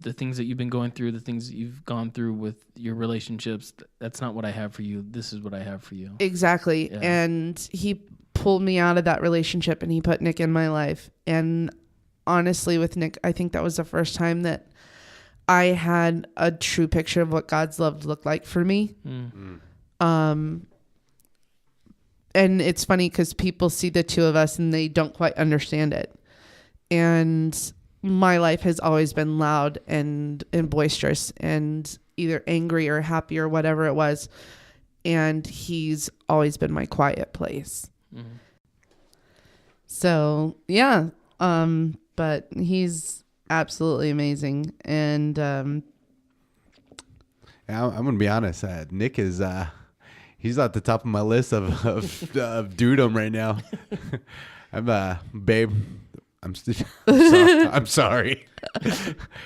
the things that you've been going through, the things that you've gone through with your relationships, that's not what I have for you. This is what I have for you. Exactly. Yeah. And he pulled me out of that relationship and he put Nick in my life. And honestly, with Nick, I think that was the first time that I had a true picture of what God's love looked like for me. And it's funny because people see the two of us and they don't quite understand it. And my life has always been loud and boisterous and either angry or happy or whatever it was. And he's always been my quiet place. Mm-hmm. So, yeah. But he's absolutely amazing. And I'm going to be honest. Nick is... he's at the top of my list of dudum right now. Babe, I'm sorry.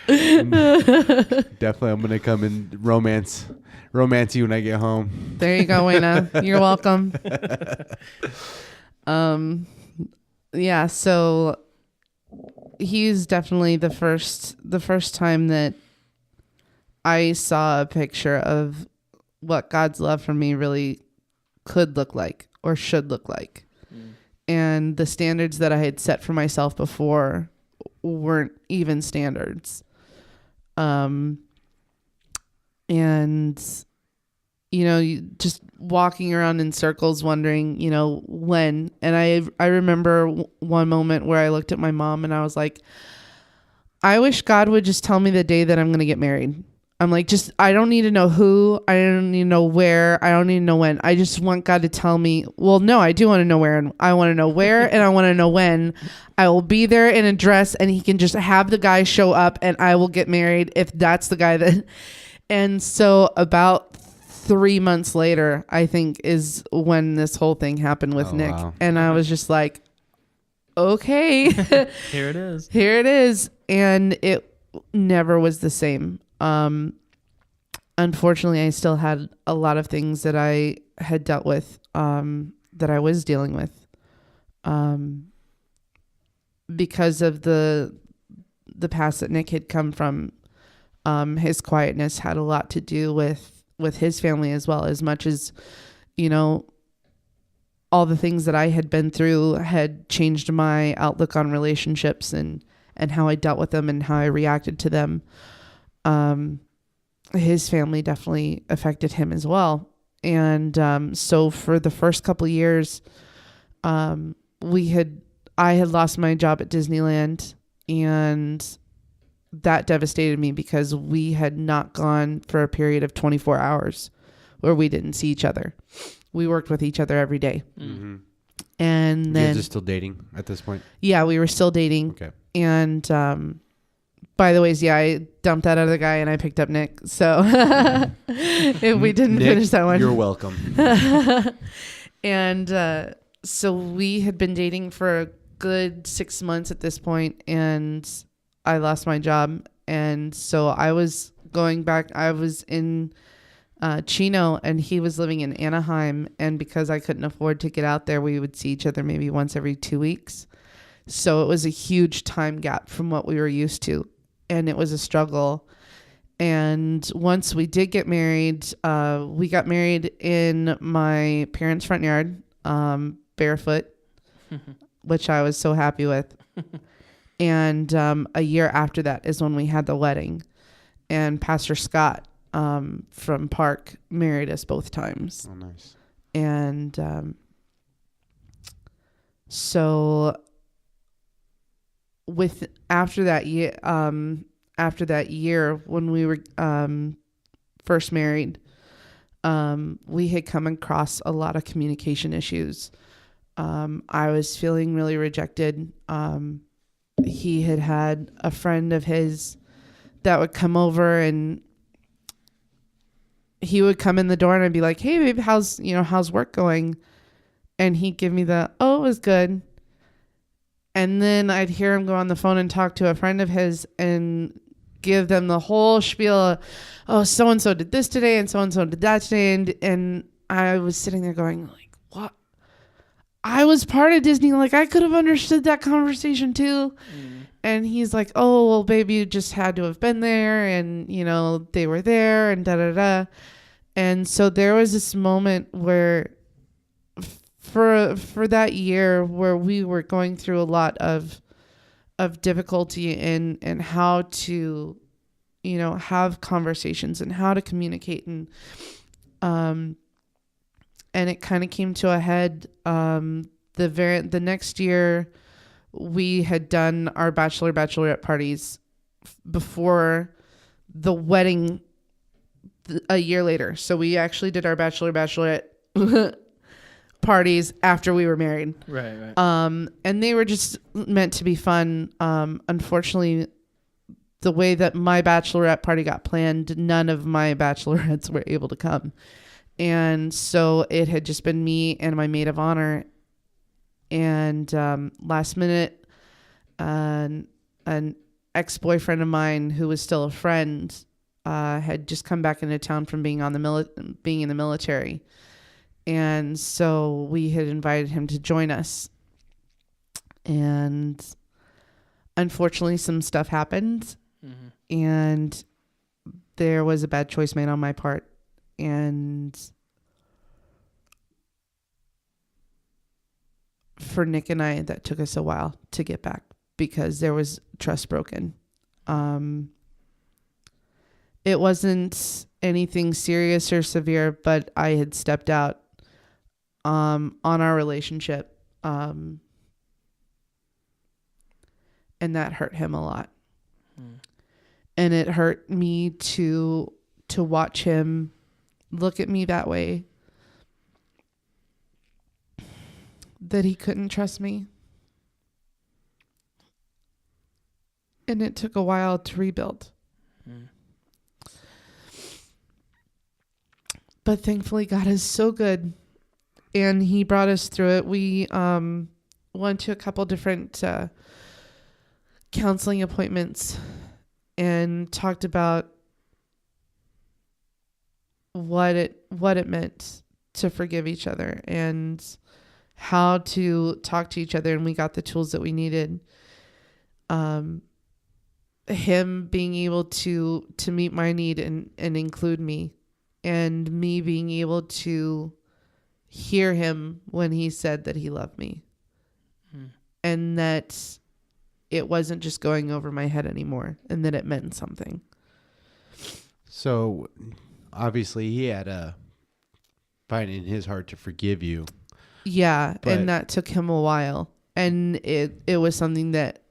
Definitely, I'm gonna come and romance you when I get home. There you go, Wayna. You're welcome. Yeah. So he's definitely the first time that I saw a picture of what God's love for me really could look like or should look like. And the standards that I had set for myself before weren't even standards. And, you know, just walking around in circles wondering, you know, when. And I remember one moment where I looked at my mom and I was like, I wish God would just tell me the day that I'm going to get married. I'm like, I don't need to know who, I don't need to know where, I don't need to know when. I just want God to tell me, well, no, I do want to know where, and I want to know where, and I want to know when. I will be there in a dress, and he can just have the guy show up, and I will get married if that's the guy that. And so about 3 months later, I think, is when this whole thing happened with Nick. Wow. And I was just like, okay. Here it is. Here it is. And it never was the same. Unfortunately, I still had a lot of things that I had dealt with, that I was dealing with, because of the past that Nick had come from. His quietness had a lot to do with his family as well, as much as, you know, all the things that I had been through had changed my outlook on relationships and how I dealt with them and how I reacted to them. His family definitely affected him as well. And so for the first couple of years, I had lost my job at Disneyland, and that devastated me because we had not gone for a period of 24 hours where we didn't see each other. We worked with each other every day. Mm-hmm. And then... You guys are still dating at this point? Yeah, we were still dating. Okay. And by the way, yeah, I dumped that other guy and I picked up Nick. So if we didn't finish that one. You're welcome. And so we had been dating for a good 6 months at this point, and I lost my job. And so I was going back. I was in Chino, and he was living in Anaheim. And because I couldn't afford to get out there, we would see each other maybe once every 2 weeks. So it was a huge time gap from what we were used to. And it was a struggle. And once we did get married, we got married in my parents' front yard, barefoot, which I was so happy with. And a year after that is when we had the wedding. And Pastor Scott from Park married us both times. Oh, nice. And so after that year when we were first married, we had come across a lot of communication issues. I was feeling really rejected. He had a friend of his that would come over, and he would come in the door and I'd be like, "Hey babe, how's work going?" And he'd give me it was good. And then I'd hear him go on the phone and talk to a friend of his and give them the whole spiel of, so-and-so did this today and so-and-so did that today. And I was sitting there going like, what? I was part of Disney. Like, I could have understood that conversation too. And he's like, oh, well, baby, you just had to have been there. And, they were there and da-da-da. And so there was this moment where for that year where we were going through a lot of difficulty in how to, have conversations and how to communicate. And it kind of came to a head. The next year we had done our bachelorette parties before the wedding a year later. So we actually did our bachelorette parties after we were married. Right. And they were just meant to be fun. Unfortunately, the way that my bachelorette party got planned, none of my bachelorettes were able to come. And so it had just been me and my maid of honor. And last minute, an ex-boyfriend of mine who was still a friend had just come back into town from being in the military. And so we had invited him to join us. And unfortunately, some stuff happened. Mm-hmm. And there was a bad choice made on my part. And for Nick and I, that took us a while to get back because there was trust broken. It wasn't anything serious or severe, but I had stepped out on our relationship. And that hurt him a lot. And it hurt me to watch him look at me that way, that he couldn't trust me. And it took a while to rebuild. But thankfully God is so good and he brought us through it. We went to a couple different counseling appointments and talked about what it meant to forgive each other and how to talk to each other, and we got the tools that we needed. Him being able to meet my need and include me, and me being able to hear him when he said that he loved me, and that it wasn't just going over my head anymore, and that it meant something. So obviously he had find in his heart to forgive you. Yeah, and that took him a while. And it was something that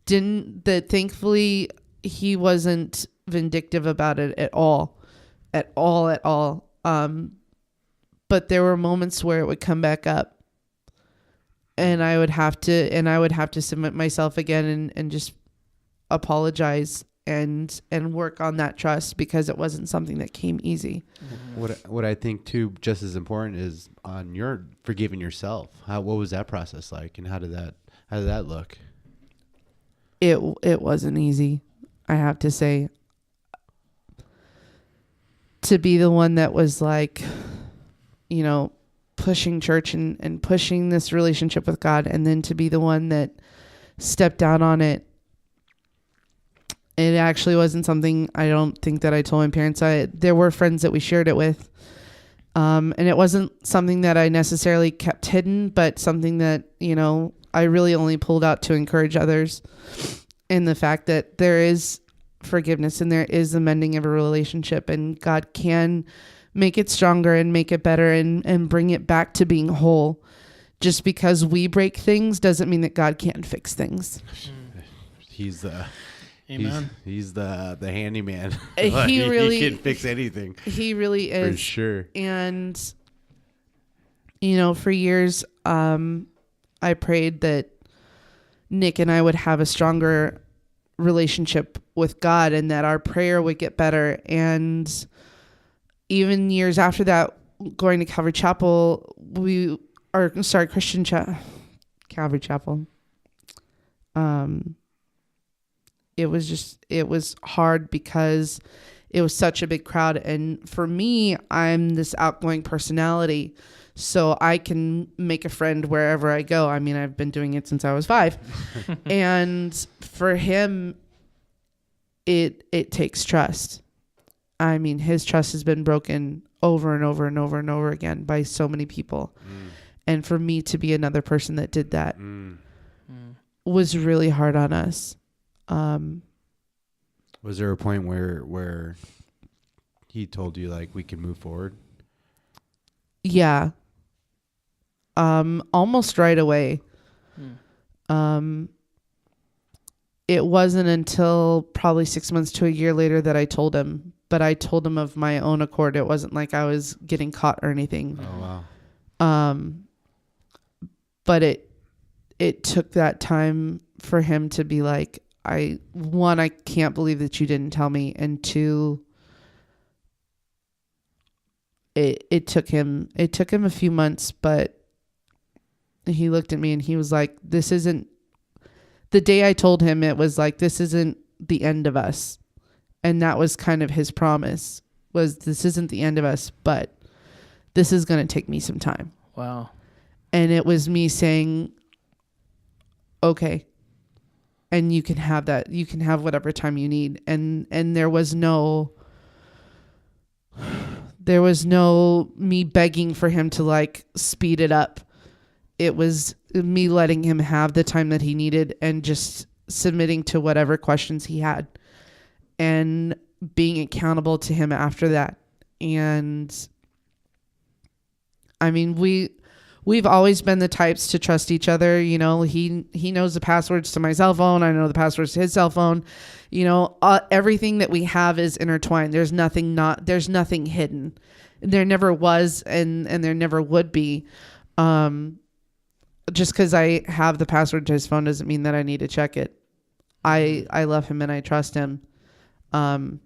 thankfully he wasn't vindictive about it at all. But there were moments where it would come back up. And I would have to submit myself again and just apologize and work on that trust, because it wasn't something that came easy. What I think too, just as important, is on your forgiving yourself. What was that process like, and how did that look? It wasn't easy, I have to say. To be the one that was like, pushing church and pushing this relationship with God, and then to be the one that stepped out on it. It actually wasn't something, I don't think, that I told my parents. There were friends that we shared it with. And it wasn't something that I necessarily kept hidden, but something that, I really only pulled out to encourage others in the fact that there is forgiveness and there is the mending of a relationship, and God can make it stronger and make it better and bring it back to being whole. Just because we break things doesn't mean that God can't fix things. he's the Amen. he's the handyman. He really he can fix anything. He really is. For sure. And for years, I prayed that Nick and I would have a stronger relationship with God and that our prayer would get better. And even years after that, going to Calvary Chapel, Calvary Chapel. It was hard because it was such a big crowd. And for me, I'm this outgoing personality, so I can make a friend wherever I go. I mean, I've been doing it since I was 5. And for him, it takes trust. I mean, his trust has been broken over and over and over and over again by so many people. And for me to be another person that did that was really hard on us. Was there a point where he told you like we can move forward? Yeah. Almost right away. It wasn't until probably 6 months to a year later that I told him, but I told him of my own accord. It wasn't like I was getting caught or anything. Oh, wow. But it took that time for him to be like, I can't believe that you didn't tell me. And 2, it took him a few months, but he looked at me and he was like, this isn't the day I told him, it was like, this isn't the end of us. And that was kind of his promise, was this isn't the end of us, but this is going to take me some time. Wow. And it was me saying, okay. And you can have that. You can have whatever time you need. And there was no me begging for him to like speed it up. It was me letting him have the time that he needed and just submitting to whatever questions he had and being accountable to him after that. And I mean, we've always been the types to trust each other. He knows the passwords to my cell phone. I know the passwords to his cell phone. Everything that we have is intertwined. There's nothing hidden. There never was, and there never would be. Just because I have the password to his phone doesn't mean that I need to check it. I love him and I trust him. And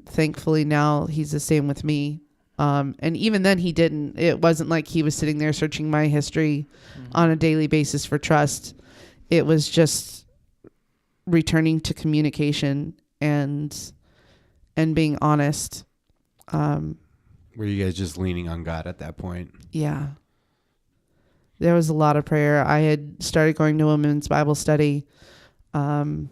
thankfully now he's the same with me. And even then he didn't. It wasn't like he was sitting there searching my history on a daily basis for trust. It was just returning to communication and being honest. Were you guys just leaning on God at that point? Yeah. There was a lot of prayer. I had started going to women's Bible study. I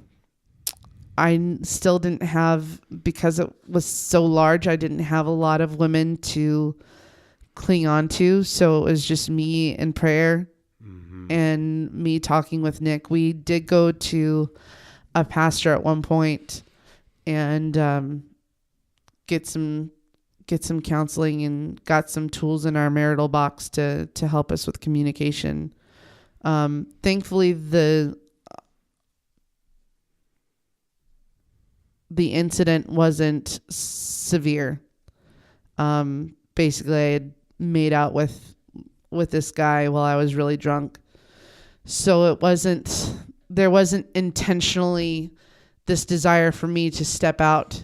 still didn't have, because it was so large, I didn't have a lot of women to cling on to. So it was just me and prayer and me talking with Nick. We did go to a pastor at one point and get some counseling and got some tools in our marital box to help us with communication. Thankfully, the incident wasn't severe. Basically, I had made out with this guy while I was really drunk. So there wasn't intentionally this desire for me to step out.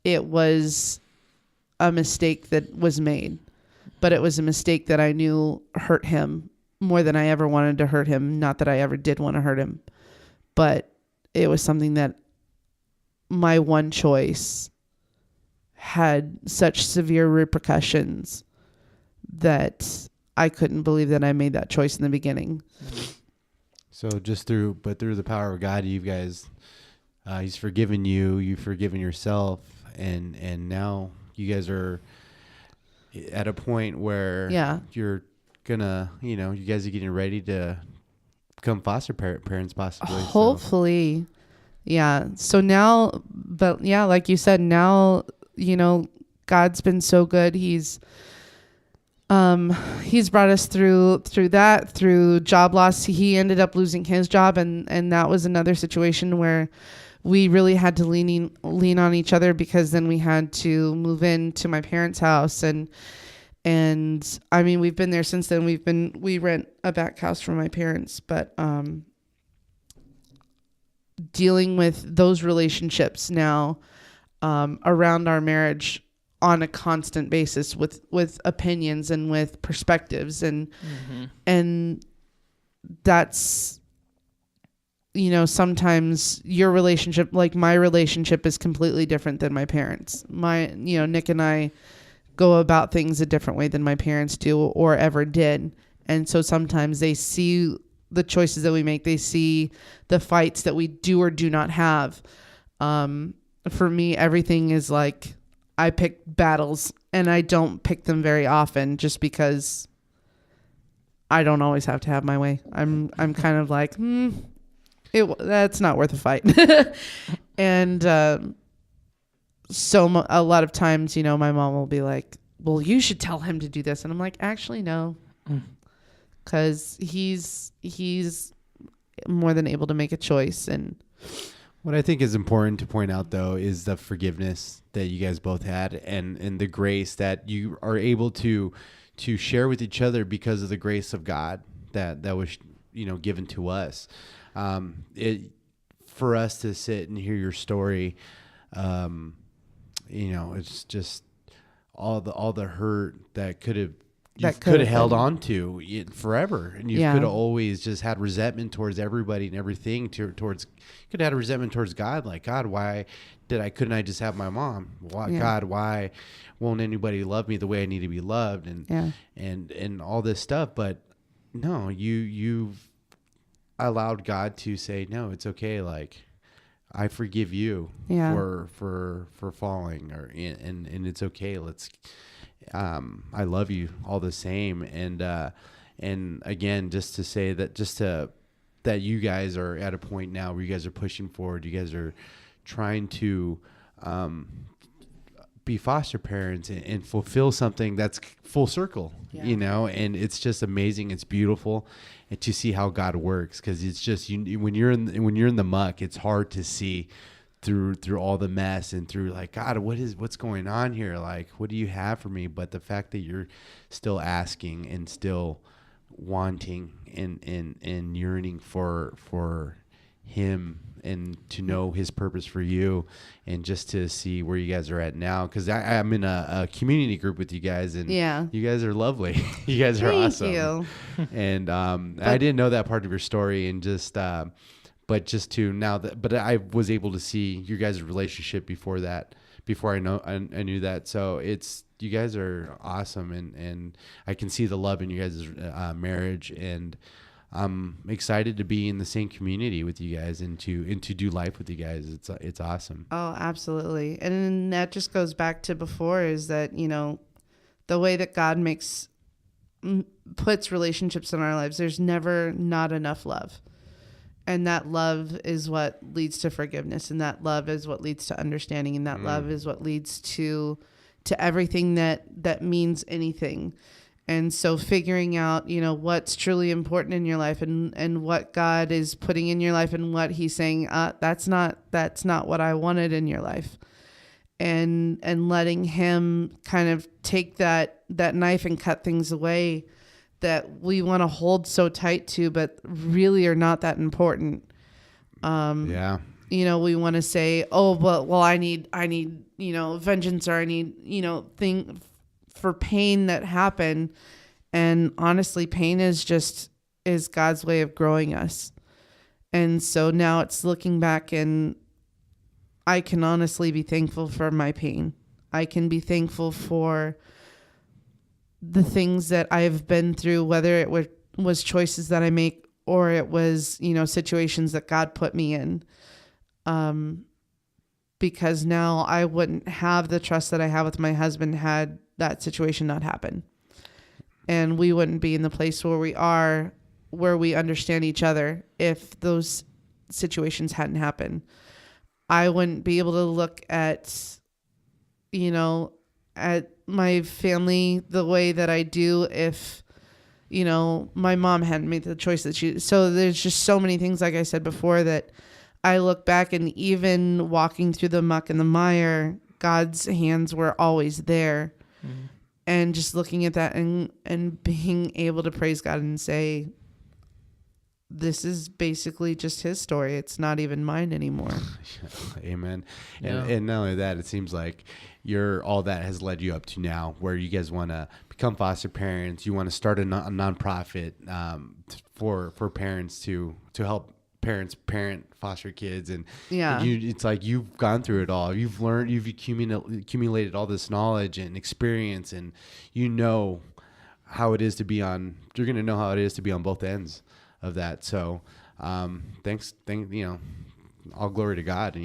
It was a mistake that was made, but it was a mistake that I knew hurt him more than I ever wanted to hurt him. Not that I ever did want to hurt him, but it was something that my one choice had such severe repercussions that I couldn't believe that I made that choice in the beginning. So through the power of God, you guys, he's forgiven you, you've forgiven yourself, and now you guys are at a point where you're gonna, you guys are getting ready to become foster parents possibly. Hopefully. So. Yeah. So now, but yeah, like you said, now, God's been so good. He's He's brought us through that, through job loss. He ended up losing his job, and that was another situation where we really had to lean on each other, because then we had to move into my parents' house, and I mean, we've been there since then. We rent a back house for my parents, but dealing with those relationships now around our marriage on a constant basis with opinions and with perspectives, and that's, you know, sometimes your relationship, like my relationship, is completely different than my parents. Nick and I go about things a different way than my parents do or ever did. And so sometimes they see the choices that we make. They see the fights that we do or do not have. For me, everything is like, I pick battles, and I don't pick them very often, just because I don't always have to have my way. I'm kind of like, that's not worth a fight. And so a lot of times, you know, my mom will be like, well, you should tell him to do this. And I'm like, actually, no, because he's more than able to make a choice. And what I think is important to point out, though, is the forgiveness that you guys both had, and the grace that you are able to share with each other because of the grace of God that was, you know, given to us. For us to sit and hear your story, you know, it's just all the hurt that could have held on to forever, and you could have always just had resentment towards everybody and everything. Towards could have had a resentment towards God, like, God, why couldn't I just have my mom? Why, God, why won't anybody love me the way I need to be loved? And all this stuff. But no, you've allowed God to say, no, it's okay. Like, I forgive you for falling, and it's okay. I love you all the same. And again, just to say that, that you guys are at a point now where you guys are pushing forward. You guys are trying to be foster parents and fulfill something that's full circle, you know, and it's just amazing. It's beautiful, and to see how God works, because it's just, when you're in the muck, it's hard to see through all the mess and through, like, God, what's going on here? Like, what do you have for me? But the fact that you're still asking and still wanting and yearning for him, and to know his purpose for you, and just to see where you guys are at now. Because I'm in a community group with you guys, and you guys are lovely. You guys are awesome. Thank you. And I didn't know that part of your story, and just but just to now that, but I was able to see your guys' relationship before I knew that. So you guys are awesome, and I can see the love in you guys' marriage, and I'm excited to be in the same community with you guys, and to do life with you guys. It's awesome. Oh, absolutely. And that just goes back to before, is that, you know, the way that God puts relationships in our lives, there's never not enough love. And that love is what leads to forgiveness, and that love is what leads to understanding, and that love is what leads to everything that means anything. And so figuring out, you know, what's truly important in your life, and what God is putting in your life, and what he's saying, that's not what I wanted in your life. And letting him kind of take that knife and cut things away that we want to hold so tight to, but really are not that important. You know, we want to say, oh, well, I need, you know, vengeance, or I need, you know, thing for pain that happened. And honestly, pain is God's way of growing us. And so now it's looking back, and I can honestly be thankful for my pain. I can be thankful for the things that I've been through, whether it was choices that I make, or it was, you know, situations that God put me in. Because now I wouldn't have the trust that I have with my husband had that situation not happen. And we wouldn't be in the place where we are, where we understand each other, if those situations hadn't happened. I wouldn't be able to look at, you know, at my family the way that I do if, you know, my mom hadn't made the choice that she. So there's just so many things, like I said before, that I look back, and even walking through the muck and the mire, God's hands were always there. Mm-hmm. And just looking at that and being able to praise God and say, this is basically just his story. It's not even mine anymore. Amen. Yeah. And not only that, it seems like all that has led you up to now where you guys want to become foster parents. You want to start a nonprofit for parents to help parents parent foster kids. And it's like you've gone through it all. You've learned, you've accumulated all this knowledge and experience, and you know how it is to be on, you're going to know how it is to be on both ends of that. So thanks, all glory to God,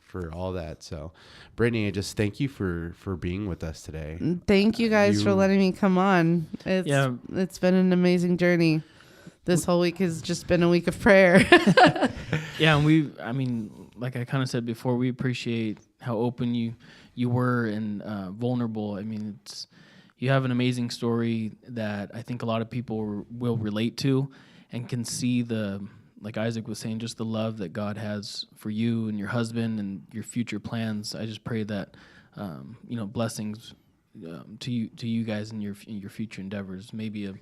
for all that. So Brittany, I just thank you for being with us today. Thank you guys for letting me come on. It's been an amazing journey. This whole week has just been a week of prayer. Yeah, and like I kind of said before, we appreciate how open you were and vulnerable. I mean, you have an amazing story that I think a lot of people will relate to and can see like Isaac was saying, just the love that God has for you and your husband and your future plans. I just pray that, blessings to you guys in your future endeavors. Maybe a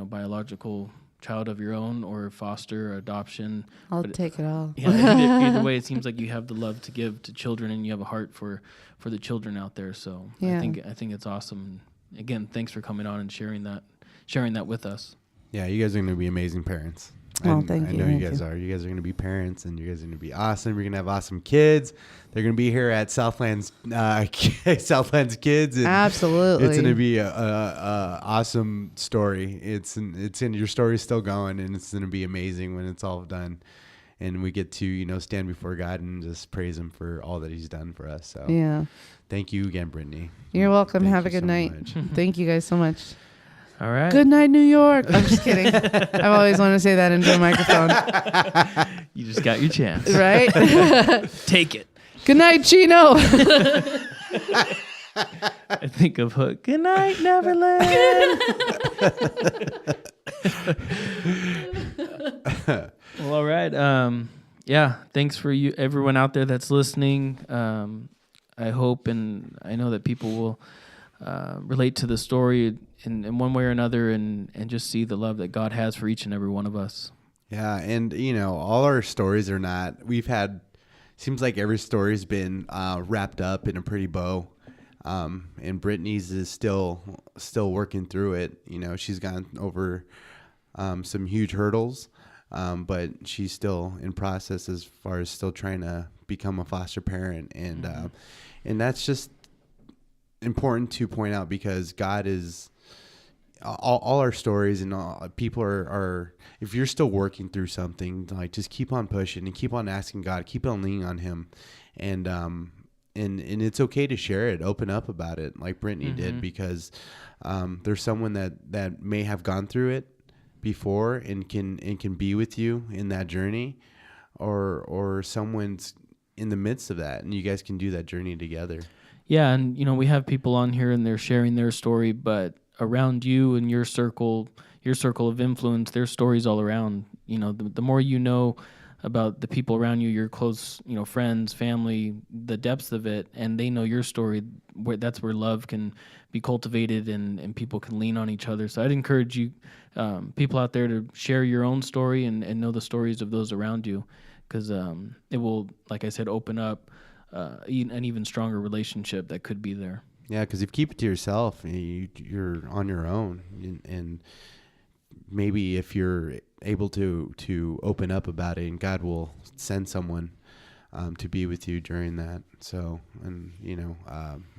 biological child of your own or foster or adoption. I'll take it all. Yeah, either way, it seems like you have the love to give to children and you have a heart for the children out there. So yeah. I think it's awesome. Again, thanks for coming on and sharing that with us. Yeah, you guys are going to be amazing parents. Thank you. I know you guys are. You guys are going to be parents, and you guys are going to be awesome. You're going to have awesome kids. They're going to be here at Southlands Kids. And absolutely, it's going to be a awesome story. It's in your story's still going, and it's going to be amazing when it's all done, and we get to stand before God and just praise Him for all that He's done for us. So yeah, thank you again, Brittany. You're welcome. Have a good night. Thank you guys so much. All right. Good night, New York. I'm just kidding. I've always wanted to say that into a microphone. You just got your chance. Right? Take it. Good night, Chino. I think of Hook. Good night, Neverland. Well, all right. Thanks for you, everyone out there that's listening. I hope and I know that people will relate to the story in one way or another and just see the love that God has for each and every one of us. Yeah, and all our stories are not, seems like every story's been wrapped up in a pretty bow. And Brittany's is still working through it. She's gone over some huge hurdles, but she's still in process as far as still trying to become a foster parent. And that's just important to point out because God is all our stories and people are if you're still working through something, like just keep on pushing and keep on asking God, keep on leaning on Him, and it's okay to share it, open up about it like Brittany did, because there's someone that may have gone through it before and can be with you in that journey, or someone's in the midst of that and you guys can do that journey together. Yeah, and we have people on here and they're sharing their story, but around you and your circle of influence, there's stories all around. The more you know about the people around you, your close, friends, family, the depths of it, and they know your story, that's where love can be cultivated and people can lean on each other. So I'd encourage you, people out there, to share your own story and know the stories of those around you, because it will, like I said, open up an even stronger relationship that could be there. Yeah, because if you keep it to yourself, you're on your own, and maybe if you're able to open up about it, and God will send someone to be with you during that. So, and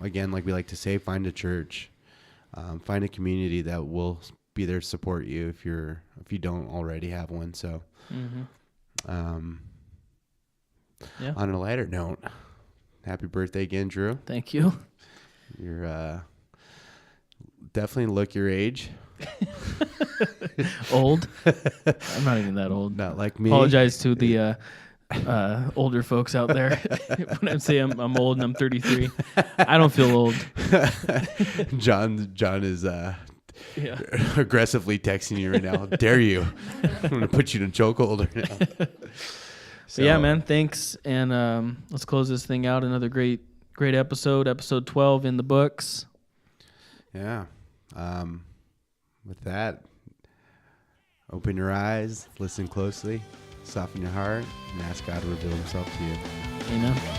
again, like we like to say, find a church, find a community that will be there to support you if you don't already have one. So, on a lighter note, happy birthday again, Drew. Thank you. You're definitely look your age. Old? I'm not even that old. Not like me. Apologize to the older folks out there. When I say I'm old and I'm 33, I don't feel old. John is aggressively texting you right now. Dare you? I'm gonna put you in a chokehold right now. So yeah, man. Thanks, and let's close this thing out. Another great episode 12 in the books. Yeah. With that, open your eyes, listen closely, soften your heart, and ask God to reveal Himself to you. Amen.